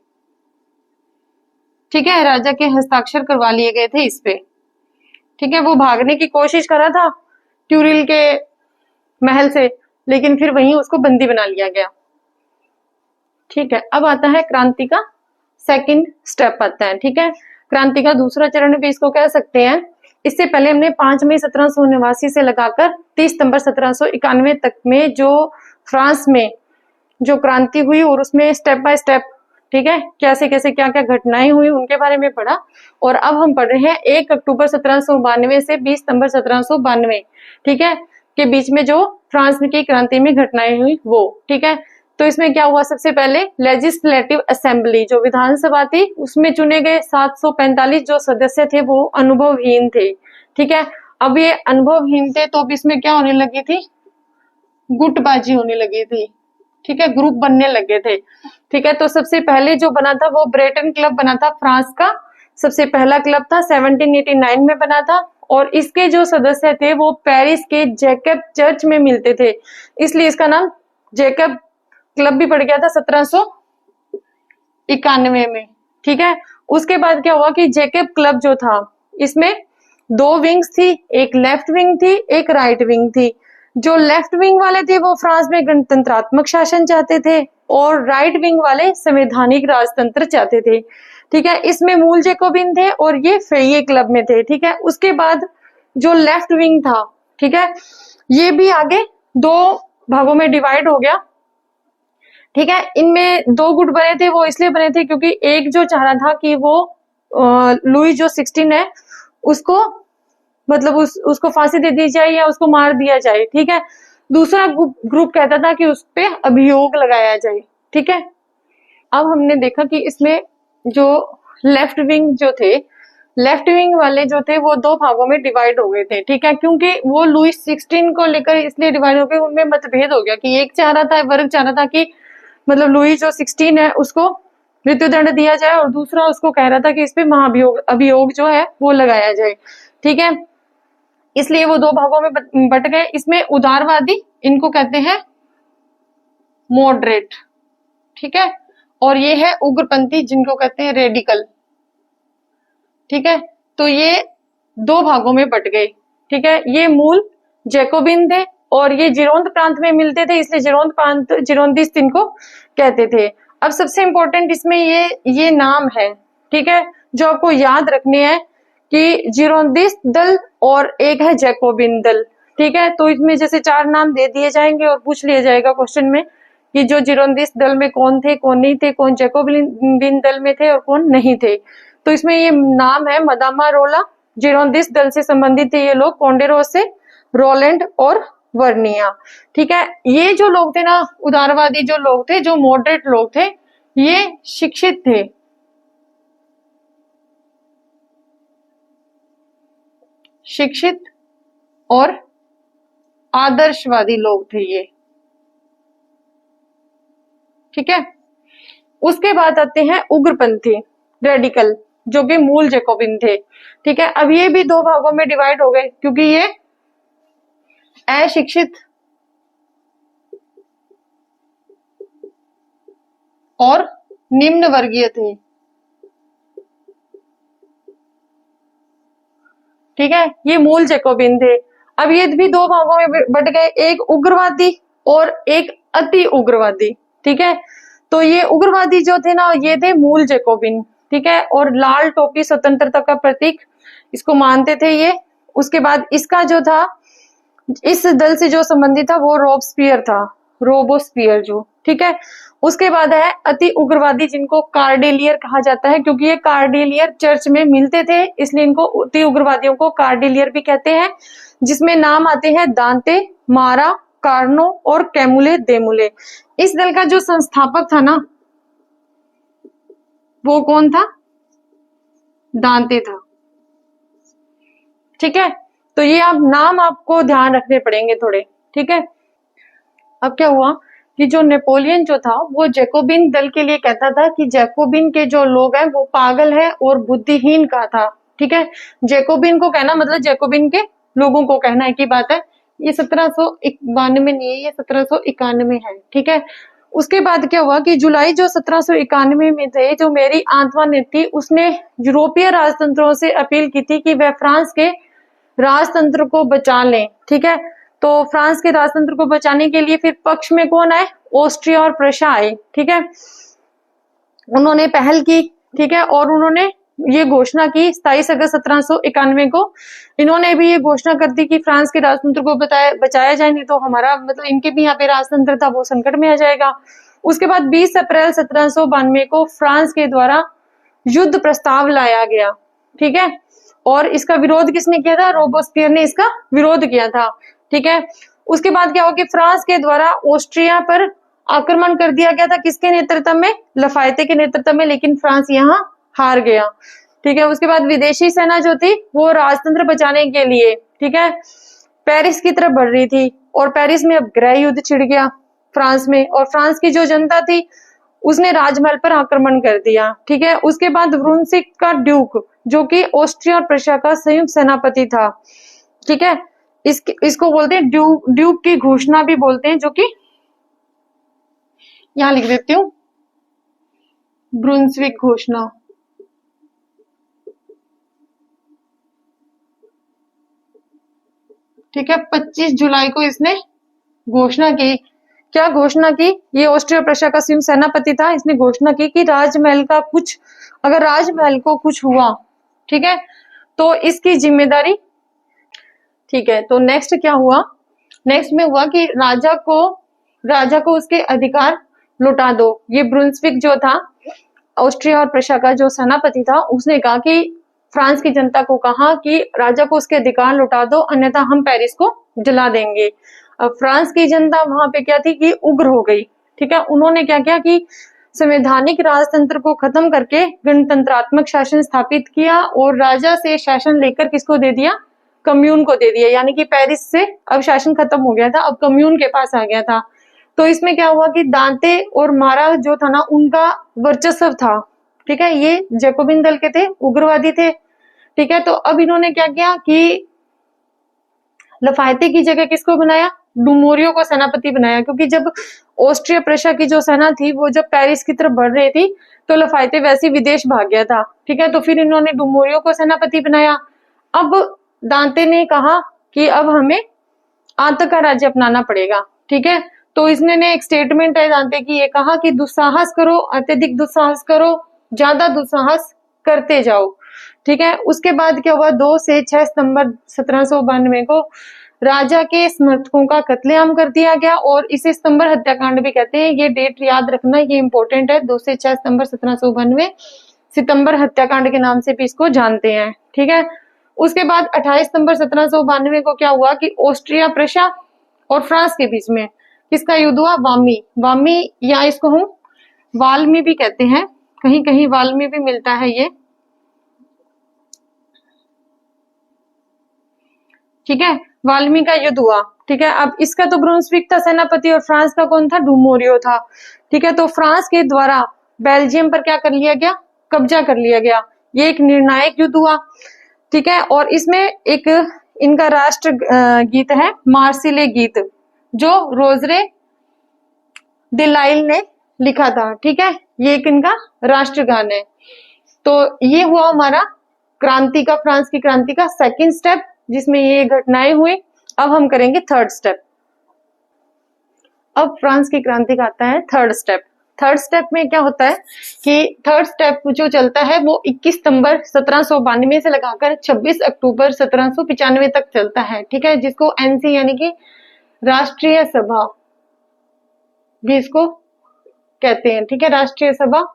ठीक है, राजा के हस्ताक्षर करवा लिए गए थे इस पे। ठीक है, वो भागने की कोशिश कर रहा था ट्यूरिल के महल से, लेकिन फिर वहीं उसको बंदी बना लिया गया। ठीक है, अब आता है क्रांति का सेकंड स्टेप आता है। ठीक है, क्रांति का दूसरा चरण भी इसको कह सकते हैं। इससे पहले हमने 5 मई 1789 से लगाकर 30 सितंबर 1791 तक में जो फ्रांस में जो क्रांति हुई और उसमें स्टेप बाय स्टेप, ठीक है, कैसे कैसे क्या क्या घटनाएं हुई उनके बारे में पढ़ा। और अब हम पढ़ रहे हैं 1 अक्टूबर 1792 से 20 सितंबर 1792, ठीक है, के बीच में जो फ्रांस की क्रांति में घटनाएं हुई वो। ठीक है, तो इसमें क्या हुआ, सबसे पहले लेजिस्लेटिव असेंबली जो विधानसभा थी उसमें चुने गए 745 जो सदस्य थे वो अनुभवहीन थे। ठीक है, अब ये अनुभवहीन थे तो अब इसमें क्या होने लगी थी, गुटबाजी होने लगी थी। ठीक है, ग्रुप बनने लगे थे। ठीक है, तो सबसे पहले जो बना था वो ब्रेटन क्लब बना था, फ्रांस का सबसे पहला क्लब था, 1789 में बना था। और इसके जो सदस्य थे वो पेरिस के जैकब चर्च में मिलते थे, इसलिए इसका नाम जैकब क्लब भी पड़ गया था 1791 में। ठीक है, उसके बाद क्या हुआ कि जैकब क्लब जो था इसमें 2 विंग्स थी, एक लेफ्ट विंग थी, एक राइट विंग थी। जो लेफ्ट विंग वाले थे वो फ्रांस में गणतंत्रात्मक शासन चाहते थे और राइट विंग वाले संवैधानिक राजतंत्र चाहते थे। ठीक है, इसमें मूल जैकोबिन थे और ये फेये क्लब में थे। ठीक है, उसके बाद जो लेफ्ट विंग था, ठीक है, ये भी आगे 2 भागों में डिवाइड हो गया। ठीक है, इनमें 2 गुट बने थे, वो इसलिए बने थे क्योंकि एक जो चाह रहा था कि वो लुई जो 16 है उसको मतलब उसको फांसी दे दी जाए या उसको मार दिया जाए। ठीक है, दूसरा ग्रुप कहता था कि उस पे अभियोग लगाया जाए। ठीक है, अब हमने देखा कि इसमें जो लेफ्ट विंग जो थे, लेफ्ट विंग वाले जो थे वो 2 भागों में डिवाइड हो गए थे। ठीक है, क्योंकि वो लुई 16 को लेकर इसलिए डिवाइड हो गए, उनमें मतभेद हो गया कि एक चाह रहा था, वर्ग चाह रहा था कि मतलब लुई जो 16 है उसको मृत्युदंड दिया जाए और दूसरा उसको कह रहा था कि इस पे अभियोग जो है वो लगाया जाए। ठीक है, इसलिए वो 2 भागों में बट गए। इसमें उदारवादी इनको कहते हैं मॉडरेट। ठीक है, और ये है उग्रपंथी जिनको कहते हैं रेडिकल। ठीक है, तो ये 2 भागों में बट गए। ठीक है, ये मूल जैकोबिन थे और ये जिरोंद प्रांत में मिलते थे, इसलिए जिरोंद प्रांत जिरोंदिस्ट इनको कहते थे। अब सबसे इंपॉर्टेंट इसमें ये नाम है, ठीक है, जो आपको याद रखने हैं कि जिरोंदिस्ट दल और एक है जैकोबिन दल। ठीक है, तो इसमें जैसे 4 नाम दे दिए जाएंगे और पूछ लिया जाएगा क्वेश्चन में कि जो जिरोंदिस्ट दल में कौन थे, कौन नहीं थे, कौन जैकोबिन दल में थे और कौन नहीं थे। तो इसमें ये नाम है मदामा रोला, जिरोंदिस्ट दल से संबंधित थे ये लोग, पोंडेरोस से रोलैंड और वर्निया। ठीक है, ये जो लोग थे ना, उदारवादी जो लोग थे, जो मॉडरेट लोग थे, ये शिक्षित थे। शिक्षित और आदर्शवादी लोग थे ये। ठीक है, उसके बाद आते हैं उग्रपंथी रेडिकल, जो कि मूल जैकोबिन थे। ठीक है, अब ये भी दो भागों में डिवाइड हो गए, क्योंकि ये अशिक्षित और निम्न वर्गीय थे। ठीक है, ये मूल जैकोबिन थे। अब ये भी दो भागों में बट गए, एक उग्रवादी और एक अति उग्रवादी। ठीक है, तो ये उग्रवादी जो थे ना, ये थे मूल जैकोबिन। ठीक है, और लाल टोपी स्वतंत्रता का प्रतीक इसको मानते थे ये। उसके बाद इसका जो था, इस दल से जो संबंधित था वो रोबस्पियर था, रोबोस्पियर जो। ठीक है, उसके बाद है अति उग्रवादी, जिनको कार्डेलियर कहा जाता है, क्योंकि ये कार्डेलियर चर्च में मिलते थे, इसलिए इनको अति उग्रवादियों को कार्डेलियर भी कहते हैं, जिसमें नाम आते हैं दांते, मारा, कार्नो और कैमुले देमुले। इस दल का जो संस्थापक था ना, वो कौन था? दांते था। ठीक है, तो ये आप नाम आपको ध्यान रखने पड़ेंगे थोड़े। ठीक है, अब क्या हुआ कि जो नेपोलियन जो था, वो जैकोबिन दल के लिए कहता था कि जैकोबिन के जो लोग हैं वो पागल है और बुद्धिहीन का था। ठीक है, जैकोबिन को कहना मतलब जैकोबिन के लोगों को कहना है की बात है। ये 1792 नहीं है, ये 1791 है। ठीक है, उसके बाद क्या हुआ कि जुलाई जो 1791 में थे, जो मेरी आंतवानेट थी, उसने यूरोपीय राजतंत्रों से अपील की थी कि वह फ्रांस के राजतंत्र को बचा लें। ठीक है, तो फ्रांस के राजतंत्र को बचाने के लिए फिर पक्ष में कौन आए? ऑस्ट्रिया और प्रशा आए। ठीक है, उन्होंने पहल की। ठीक है, और उन्होंने ये घोषणा की 27 अगस्त 1791 को। इन्होंने भी ये घोषणा कर दी कि फ्रांस के राजतंत्र को बचाया जाए, नहीं तो हमारा मतलब इनके भी यहाँ पे राजतंत्र था वो संकट में आ जाएगा। उसके बाद 20 अप्रैल 1792 को फ्रांस के द्वारा युद्ध प्रस्ताव लाया गया। ठीक है, और इसका विरोध किसने किया था? रोबोस्पियर ने इसका विरोध किया था। ठीक है, उसके बाद क्या हुआ कि फ्रांस के द्वारा ऑस्ट्रिया पर आक्रमण कर दिया गया था, किसके नेतृत्व में? लफायते के नेतृत्व में, लेकिन फ्रांस यहाँ हार गया। ठीक है, उसके बाद विदेशी सेना जो थी वो राजतंत्र बचाने के लिए, ठीक है, पेरिस की तरफ बढ़ रही थी, और पेरिस में अब गृह युद्ध छिड़ गया फ्रांस में, और फ्रांस की जो जनता थी उसने राजमहल पर आक्रमण कर दिया। ठीक है, उसके बाद ब्रुंसिक का ड्यूक, जो कि ऑस्ट्रिया और प्रशा का संयुक्त सेनापति था। ठीक है, इसको बोलते हैं ड्यूक की घोषणा भी बोलते हैं, जो कि यहां लिख देती हूँ, ब्रुंसविक घोषणा। ठीक है, 25 जुलाई को इसने घोषणा की। क्या घोषणा की? ये ऑस्ट्रिया प्रशा का संयुक्त सेनापति था, इसने घोषणा की कि राजमहल का कुछ, अगर राजमहल को कुछ हुआ, ठीक है, तो इसकी जिम्मेदारी। ठीक है, तो नेक्स्ट क्या हुआ? नेक्स्ट में हुआ कि राजा को उसके अधिकार लौटा दो। ये ब्रुंसविक जो था, ऑस्ट्रिया और प्रशा का जो सेनापति था, उसने कहा कि फ्रांस की जनता को कहा कि राजा को उसके अधिकार लौटा दो, अन्यथा हम पेरिस को जला देंगे। अब फ्रांस की जनता वहां पे क्या थी कि उग्र हो गई। ठीक है, उन्होंने क्या किया कि संवैधानिक राजतंत्र को खत्म करके गणतंत्रात्मक शासन स्थापित किया, और राजा से शासन लेकर किसको दे दिया? कम्यून को दे दिया। यानी कि पेरिस से अब शासन खत्म हो गया था, अब कम्यून के पास आ गया था। तो इसमें क्या हुआ कि दांते और मारा जो था ना, उनका वर्चस्व था। ठीक है, ये जैकोबिन दल के थे, उग्रवादी थे। ठीक है, तो अब इन्होंने क्या किया कि लफायते की जगह किसको बनाया? डुमोरियो को सेनापति बनाया, क्योंकि जब ऑस्ट्रिया प्रशा की जो सेना थी वो जब पेरिस की तरफ बढ़ रही थी, तो लफायते वैसे विदेश भाग गया था। ठीक है, तो फिर इन्होंने डुमोरियो को सेनापति बनाया। अब दांते ने कहा कि अब हमें आतंक का राज्य अपनाना पड़ेगा। ठीक है, तो इसने एक स्टेटमेंट है दांते की, ये कहा कि दुस्साहस करो, अत्यधिक दुस्साहस करो, ज्यादा दुस्साहस करते जाओ। ठीक है, उसके बाद क्या हुआ? 2 से 6 सितंबर 1792 को राजा के समर्थकों का कत्लेआम कर दिया गया, और इसे सितंबर हत्याकांड भी कहते हैं। ये डेट याद रखना, ये इंपॉर्टेंट है। 2 से 6 सितंबर 1792 सितंबर हत्याकांड के नाम से भी इसको जानते हैं। ठीक है, उसके बाद 28 सितंबर 1792 को क्या हुआ कि ऑस्ट्रिया प्रशा और फ्रांस के बीच में किसका युद्ध हुआ? वामी, या इसको हम वाल्मी भी कहते हैं, कहीं कहीं वाल्मी भी मिलता है ये। ठीक है, वाल्मी का युद्ध हुआ। ठीक है, अब इसका तो ब्रुंसविक था सेनापति और फ्रांस का कौन था, डुमोरियो था। ठीक है, तो फ्रांस के द्वारा बेल्जियम पर क्या कर लिया गया, कब्जा कर लिया गया। ये एक निर्णायक युद्ध हुआ। ठीक है, और इसमें एक इनका राष्ट्र गीत है मार्सिले गीत, जो रोजरे डिलाइल ने लिखा था। ठीक है, ये एक इनका राष्ट्रगान है। तो ये हुआ हमारा क्रांति का, फ्रांस की क्रांति का सेकंड स्टेप, जिसमें ये घटनाएं हुई। अब हम करेंगे थर्ड स्टेप। अब फ्रांस की क्रांति का आता है थर्ड स्टेप। थर्ड स्टेप में क्या होता है कि थर्ड स्टेप जो चलता है वो 21 सितंबर 1792 से लगाकर 26 अक्टूबर 1795 तक चलता है। ठीक है, जिसको एनसी यानी कि राष्ट्रीय सभा भी इसको कहते हैं। ठीक है, राष्ट्रीय सभा।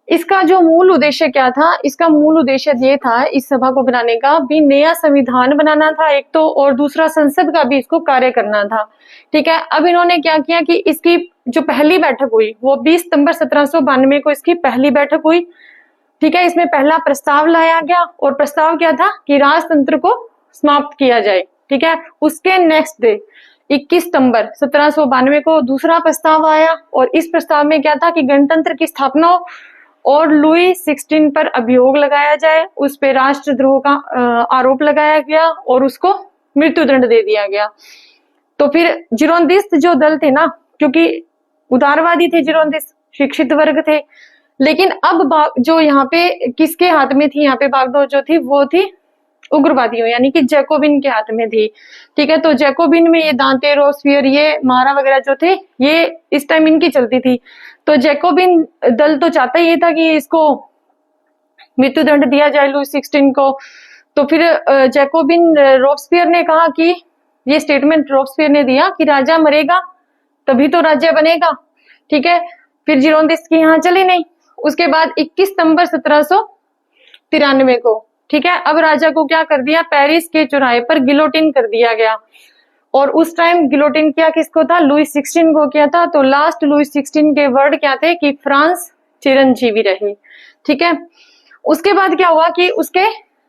इसका जो मूल उद्देश्य क्या था, इसका मूल उद्देश्य ये था इस सभा को बनाने का भी, नया संविधान बनाना था एक तो, और दूसरा संसद का भी इसको कार्य करना था। ठीक है, अब इन्होंने क्या किया कि इसकी जो पहली बैठक हुई वो 20 सितंबर 1792 को इसकी पहली बैठक हुई। ठीक है, इसमें पहला प्रस्ताव लाया गया और प्रस्ताव क्या था कि राजतंत्र को समाप्त किया जाए। ठीक है, उसके नेक्स्ट डे 21 सितंबर 1792 को दूसरा प्रस्ताव आया और इस प्रस्ताव में क्या था कि गणतंत्र की स्थापना हो और लुई 16 पर अभियोग लगाया जाए, उस पे राष्ट्रद्रोह का आरोप लगाया गया और उसको मृत्युदंड दे दिया गया। तो फिर जिरोंदिस्ट जो दल थे ना, क्योंकि उदारवादी थे जिरोंदिस्ट, शिक्षित वर्ग थे, लेकिन अब जो यहाँ पे किसके हाथ में थी, यहाँ पे बागडोर जो थी वो थी उग्रवादियों यानी कि जैकोबिन के हाथ में थी। ठीक है, तो जैकोबिन में ये दांते, रोस्फियर, ये मारा वगैरह जो थे, ये इस टाइम इनकी चलती थी। तो जैकोबिन दल तो चाहता ही था कि इसको मृत्युदंड दिया जाए लुई 16 को। तो फिर जैकोबिन, रोस्फियर ने कहा कि ये स्टेटमेंट रोस्फियर ने दिया कि राजा मरेगा तभी तो राज्य बनेगा। ठीक है, फिर जिरोंदिस्ट की यहाँ चली नहीं। उसके बाद 21 सितंबर 1793 को, ठीक है, अब राजा को क्या कर दिया, पेरिस के चौराहे पर गिलोटिन कर दिया गया। और उस टाइम गिलोटिन क्या किसको था, लुई 16 को किया था। तो लास्ट लुई 16 के वर्ड क्या थे कि फ्रांस चिरंजीवी रहे। ठीक है, उसके बाद क्या हुआ कि उसके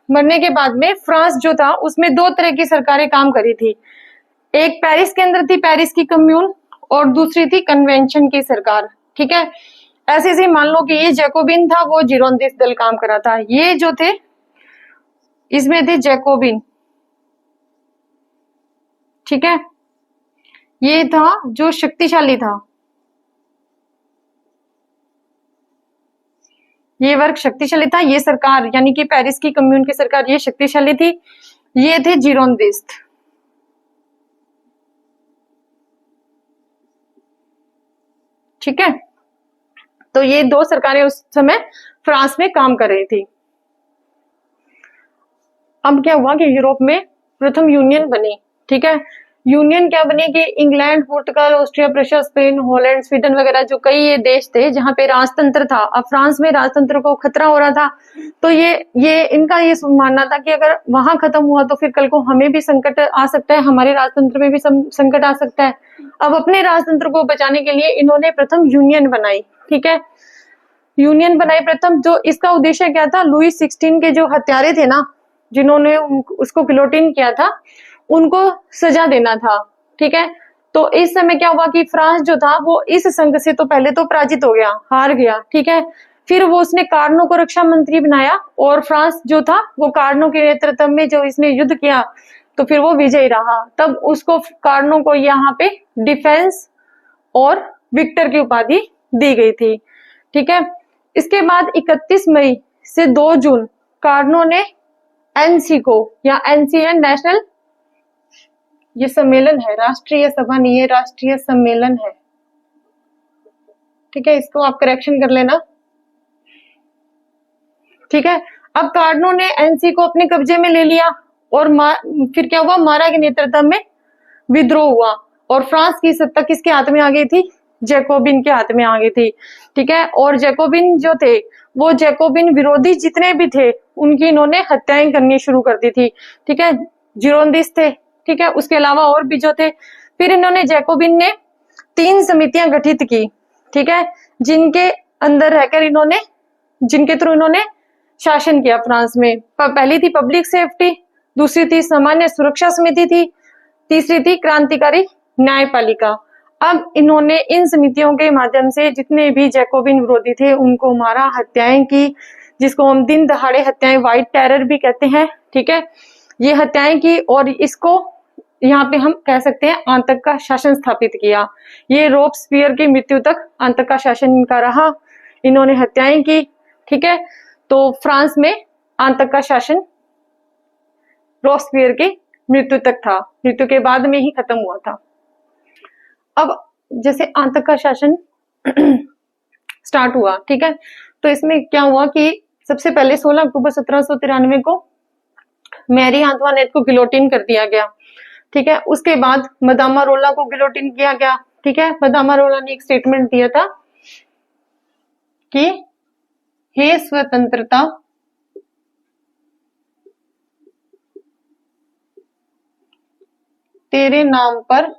मरने के बाद में फ्रांस जो था उसमें दो तरह की सरकारें काम करी थी। एक पेरिस के अंदर थी, पेरिस की कम्यून, और दूसरी थी कन्वेंशन की सरकार। ठीक है, ऐसे मान लो कि ये जैकोबिन था, वो जिरोंदिस्ट दल काम करा था। ये जो थे इसमें थे जैकोबिन। ठीक है, ये था जो शक्तिशाली था, ये वर्ग शक्तिशाली था। ये सरकार यानी कि पेरिस की कम्यून की सरकार ये शक्तिशाली थी। ये थे जिरोंदिस्ट। ठीक है, तो ये दो सरकारें उस समय फ्रांस में काम कर रही थी। अब क्या हुआ कि यूरोप में प्रथम यूनियन बनी। ठीक है, यूनियन क्या बनी कि England, Portugal, Austria, Prussia, Spain, Holland, Sweden वगैरह जो कई ये देश थे जहां पे राजतंत्र था। अब फ्रांस में राजतंत्र को खतरा हो रहा था, तो ये इनका ये मानना था कि अगर वहां खत्म हुआ तो फिर कल को हमें भी संकट आ सकता है, हमारे राजतंत्र में भी संकट आ सकता है। अब अपने राजतंत्र को बचाने के लिए इन्होंने प्रथम यूनियन बनाई। ठीक है, यूनियन बनाई प्रथम। जो इसका उद्देश्य क्या था, लुई 16 के जो हत्यारे थे ना, जिन्होंने उसको गिलोटिन किया था, उनको सजा देना था। ठीक है, तो इस समय क्या हुआ कि फ्रांस जो था वो इस संघ से तो पहले तो पराजित हो गया, हार गया। ठीक है, फिर वो उसने कार्नो को रक्षा मंत्री बनाया और फ्रांस जो था वो कार्नो के नेतृत्व में जो इसने युद्ध किया तो फिर वो विजयी रहा। तब उसको कार्नो को यहाँ पे डिफेंस और विक्टर की उपाधि दी गई थी। ठीक है, इसके बाद 31 मई से 2 जून कार्नो ने एनसी को, या एनसी है नेशनल, ये सम्मेलन है, राष्ट्रीय सभा नहीं है, राष्ट्रीय सम्मेलन है। ठीक है, इसको आप करेक्शन कर लेना। ठीक है, अब कार्नो ने एनसी को अपने कब्जे में ले लिया और फिर क्या हुआ, मारा के नेतृत्व में विद्रोह हुआ और फ्रांस की सत्ता किसके हाथ में आ गई थी, जैकोबिन के हाथ में आ गई थी। ठीक है, और जैकोबिन जो थे वो जैकोबिन विरोधी जितने भी थे उनकी इन्होंने हत्याएं करनी शुरू कर दी थी। ठीक है, जिरोंदिस्ट थे। ठीक है, उसके अलावा और भी जो थे। फिर इन्होंने जैकोबिन ने 3 समितियां गठित की। ठीक है, जिनके अंदर रहकर जिनके थ्रू इन्होंने शासन किया फ्रांस में। पहली थी पब्लिक सेफ्टी, दूसरी थी सामान्य सुरक्षा समिति थी, तीसरी थी क्रांतिकारी न्यायपालिका। अब इन्होंने इन समितियों के माध्यम से जितने भी जैकोबिन विरोधी थे उनको मारा, हत्याएं की, जिसको हम दिन दहाड़े हत्याएं, व्हाइट टेरर भी कहते हैं, ठीक है, ये हत्याएं की और इसको यहाँ पे हम कह सकते हैं आतंक का शासन स्थापित किया। ये रोबस्पियर की मृत्यु तक आतंक का शासन इनका रहा, इन्होंने हत्याएं की, ठीक है। तो फ्रांस में आतंक का शासन रोबस्पियर की मृत्यु तक था, मृत्यु के बाद में ही खत्म हुआ था। अब जैसे आतंक का शासन स्टार्ट हुआ, ठीक है, तो इसमें क्या हुआ कि सबसे पहले 16 अक्टूबर 1793 को मैरी आंतवानेट को गिलोटिन कर दिया गया, ठीक है। उसके बाद मदामा रोला को गिलोटिन किया गया, ठीक है। मदामा रोला ने एक स्टेटमेंट दिया था कि हे स्वतंत्रता, तेरे नाम पर,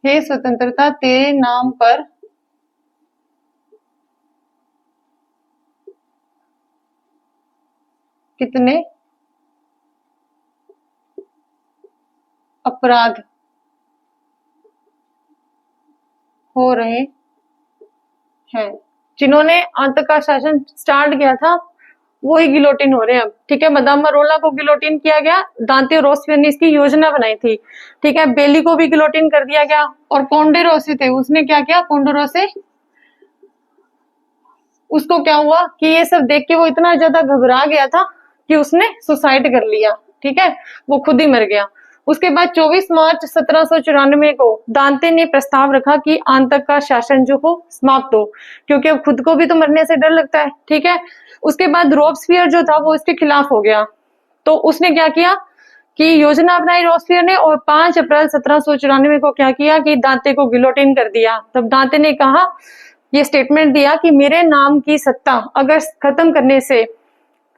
हे स्वतंत्रता तेरे नाम पर कितने अपराध हो रहे हैं। जिन्होंने आतंक का शासन स्टार्ट किया था वो ही गिलोटिन हो रहे हैं अब, ठीक है। मदामा रोला को गिलोटिन किया गया, दांते रोसफेयर ने इसकी योजना बनाई थी, ठीक है। बेली को भी गिलोटिन कर दिया गया और कोंडेरोसे थे, उसने क्या किया, कोंडेरोसे, उसको क्या हुआ कि ये सब देख के वो इतना ज्यादा घबरा गया था कि उसने सुसाइड कर लिया, ठीक है, वो खुद ही मर गया। उसके बाद 24 मार्च 1794 को दांते ने प्रस्ताव रखा कि आतंक का शासन जो हो समाप्त हो, क्योंकि अब खुद को भी तो मरने से डर लगता है, ठीक है। उसके बाद रोबस्पियर जो था वो इसके खिलाफ हो गया, तो उसने क्या किया कि योजना अपनाई रोबस्पियर ने और 5 अप्रैल 1794 को क्या किया कि दांते को गिलोटिन कर दिया। तब दांते ने कहा, ये स्टेटमेंट दिया कि मेरे नाम की सत्ता अगर खत्म करने से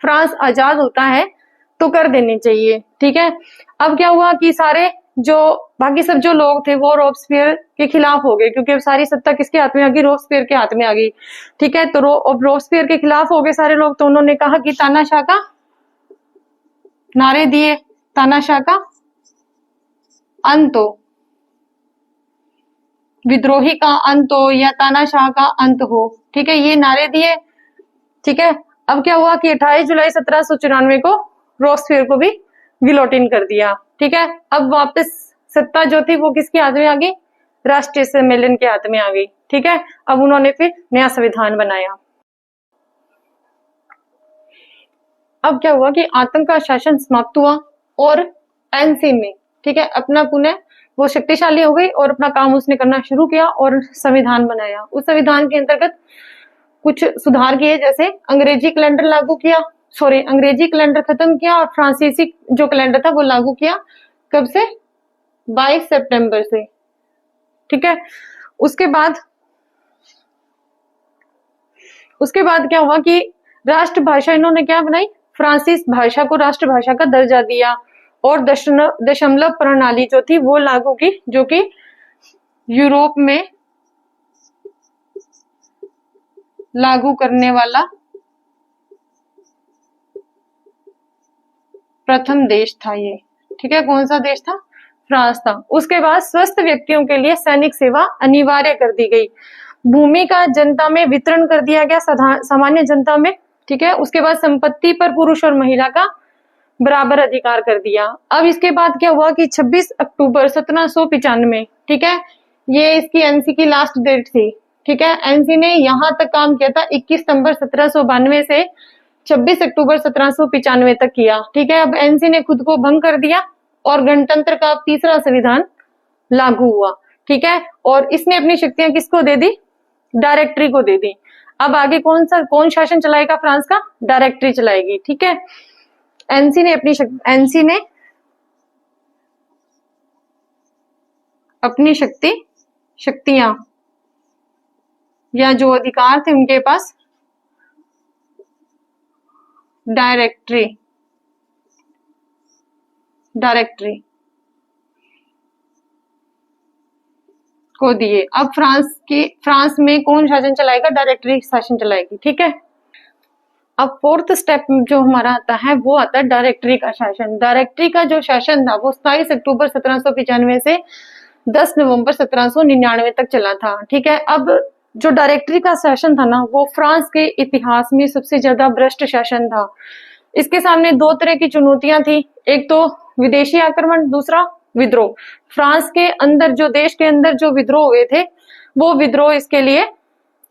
फ्रांस आजाद होता है तो कर देनी चाहिए, ठीक है। अब क्या हुआ कि सारे जो बाकी सब जो लोग थे वो रोबस्पियर के खिलाफ हो गए, क्योंकि अब सारी सत्ता किसके हाथ में आ गई, रोबस्पियर के हाथ में आ गई, ठीक है। तो रोबस्पियर के खिलाफ हो गए सारे लोग, तो उन्होंने कहा कि तानाशाह का नारे दिए, तानाशाह का अंत हो, विद्रोही का अंत हो या तानाशाह का अंत हो, ठीक है, ये नारे दिए, ठीक है। अब क्या हुआ कि 28 जुलाई 1794 को रोबस्पियर को भी गिलोटिन कर दिया, ठीक है। अब वापस सत्ता जो थी वो किसके हाथ में आ गई, राष्ट्रीय सम्मेलन के हाथ में आ गई, ठीक है। अब उन्होंने फिर नया संविधान बनाया। अब क्या हुआ कि आतंक का शासन समाप्त हुआ और एनसी में, ठीक है, अपना पुनः वो शक्तिशाली हो गई और अपना काम उसने करना शुरू किया और संविधान बनाया। उस संविधान के अंतर्गत कुछ सुधार किए, जैसे अंग्रेजी कैलेंडर लागू किया, अंग्रेजी कैलेंडर खत्म किया और फ्रांसीसी जो कैलेंडर था वो लागू किया। कब से, 22 सितंबर से, ठीक है। उसके बाद क्या हुआ कि राष्ट्रभाषा इन्होंने क्या बनाई, फ्रांसीस भाषा को राष्ट्रभाषा का दर्जा दिया और दशमलव प्रणाली जो थी वो लागू की, जो कि यूरोप में लागू करने वाला प्रथम देश था ये, ठीक है। कौन सा देश था, फ्रांस था। उसके बाद स्वस्थ व्यक्तियों के लिए सैनिक सेवा अनिवार्य कर दी गई, भूमि का जनता में वितरण कर दिया गया, सामान्य जनता में, ठीक है। उसके बाद संपत्ति पर पुरुष और महिला का बराबर अधिकार कर दिया। अब इसके बाद क्या हुआ कि 26 अक्टूबर 1795, ठीक है, ये इसकी एनसी की लास्ट डेट थी, ठीक है। एनसी ने यहां तक काम किया था 21 सितंबर 1792 से 26 अक्टूबर 1795 तक किया, ठीक है। अब एनसी ने खुद को भंग कर दिया और गणतंत्र का तीसरा संविधान लागू हुआ, ठीक है। और इसने अपनी शक्तियां किसको दे दी, डायरेक्टरी को दे दी। अब आगे कौन शासन चलाएगा फ्रांस का, डायरेक्टरी चलाएगी, ठीक है। एनसी ने अपनी शक्तियां या जो अधिकार थे उनके पास डायरेक्टरी को दिए। अब फ्रांस में कौन शासन चलाएगा, डायरेक्टरी शासन चलाएगी, ठीक है। अब फोर्थ स्टेप जो हमारा आता है वो आता है डायरेक्टरी का शासन। डायरेक्टरी का जो शासन था वो 27 अक्टूबर 1795 से 10 नवंबर 1799 तक चला था। ठीक है, अब जो डायरेक्टरी का शासन था ना वो फ्रांस के इतिहास में सबसे ज्यादा भ्रष्ट शासन था। इसके सामने दो तरह की चुनौतियां थी, एक तो विदेशी आक्रमण, दूसरा विद्रोह। फ्रांस के अंदर जो देश के अंदर जो विद्रोह हुए थे वो विद्रोह इसके लिए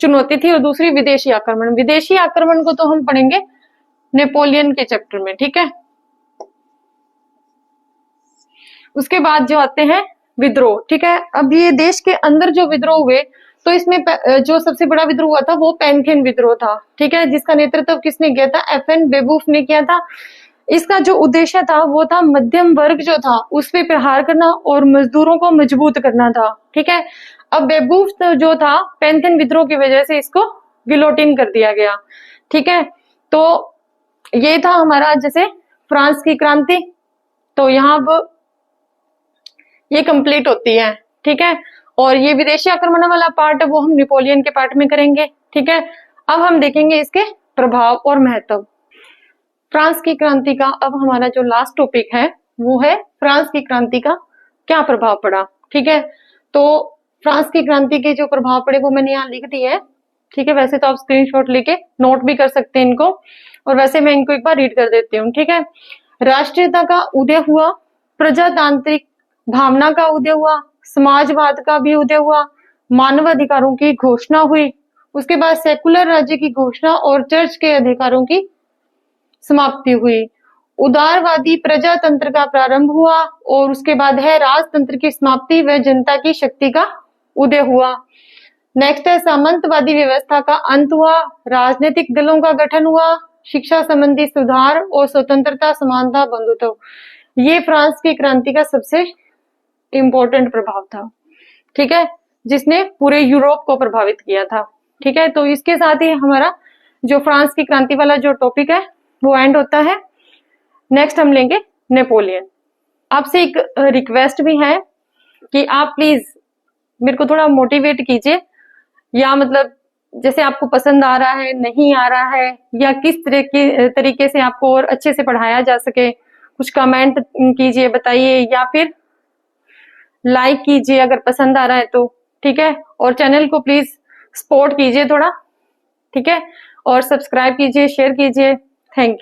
चुनौती थी, और दूसरी विदेशी आक्रमण। विदेशी आक्रमण को तो हम पढ़ेंगे नेपोलियन के चैप्टर में। ठीक है, उसके बाद जो आते हैं विद्रोह। ठीक है, अब ये देश के अंदर जो विद्रोह हुए तो इसमें जो सबसे बड़ा विद्रोह हुआ था वो पैंथियन विद्रोह था। ठीक है, जिसका नेतृत्व किसने किया था? FN बेबूफ ने किया था। इसका जो उद्देश्य था वो था मध्यम वर्ग जो था उस पे प्रहार करना और मजदूरों को मजबूत करना था। ठीक है, अब बेबूफ जो था पैंथियन विद्रोह की वजह से इसको गिलोटिन कर दिया गया। ठीक है, तो ये था हमारा जैसे फ्रांस की क्रांति। तो यहाँ अब ये कंप्लीट होती है। ठीक है, और ये विदेशी आक्रमण वाला पार्ट है वो हम नेपोलियन के पार्ट में करेंगे। ठीक है, अब हम देखेंगे इसके प्रभाव और महत्व। फ्रांस की क्रांति का अब हमारा जो लास्ट टॉपिक है वो है फ्रांस की क्रांति का क्या प्रभाव पड़ा। ठीक है, तो फ्रांस की क्रांति के जो प्रभाव पड़े वो मैंने यहाँ लिख दिए है। ठीक है, वैसे तो आप स्क्रीनशॉट लेके नोट भी कर सकते हैं इनको, और वैसे मैं इनको एक बार रीड कर देती हूँ। ठीक है, राष्ट्रीयता का उदय हुआ, प्रजातांत्रिक भावना का उदय हुआ, समाजवाद का भी उदय हुआ, मानवाधिकारों की घोषणा हुई, उसके बाद सेकुलर राज्य की घोषणा और चर्च के अधिकारों की समाप्ति हुई, उदारवादी प्रजातंत्र का प्रारंभ हुआ, और उसके बाद है राजतंत्र की समाप्ति व जनता की शक्ति का उदय हुआ। नेक्स्ट है सामंतवादी व्यवस्था का अंत हुआ, राजनीतिक दलों का गठन हुआ, शिक्षा संबंधी सुधार और स्वतंत्रता, समानता, बंधुत्व। ये फ्रांस की क्रांति का सबसे इंपॉर्टेंट प्रभाव था। ठीक है, जिसने पूरे यूरोप को प्रभावित किया था। ठीक है, तो इसके साथ ही हमारा जो फ्रांस की क्रांति वाला जो टॉपिक है वो एंड होता है। नेक्स्ट हम लेंगे नेपोलियन। आपसे एक रिक्वेस्ट भी है कि आप प्लीज मेरे को थोड़ा मोटिवेट कीजिए, या मतलब जैसे आपको पसंद आ रहा है, नहीं आ रहा है, या किस तरीके से आपको और अच्छे से पढ़ाया जा सके, कुछ कमेंट कीजिए, बताइए, या फिर लाइक कीजिए अगर पसंद आ रहा है तो। ठीक है, और चैनल को प्लीज सपोर्ट कीजिए थोड़ा। ठीक है, और सब्सक्राइब कीजिए, शेयर कीजिए। Thank you.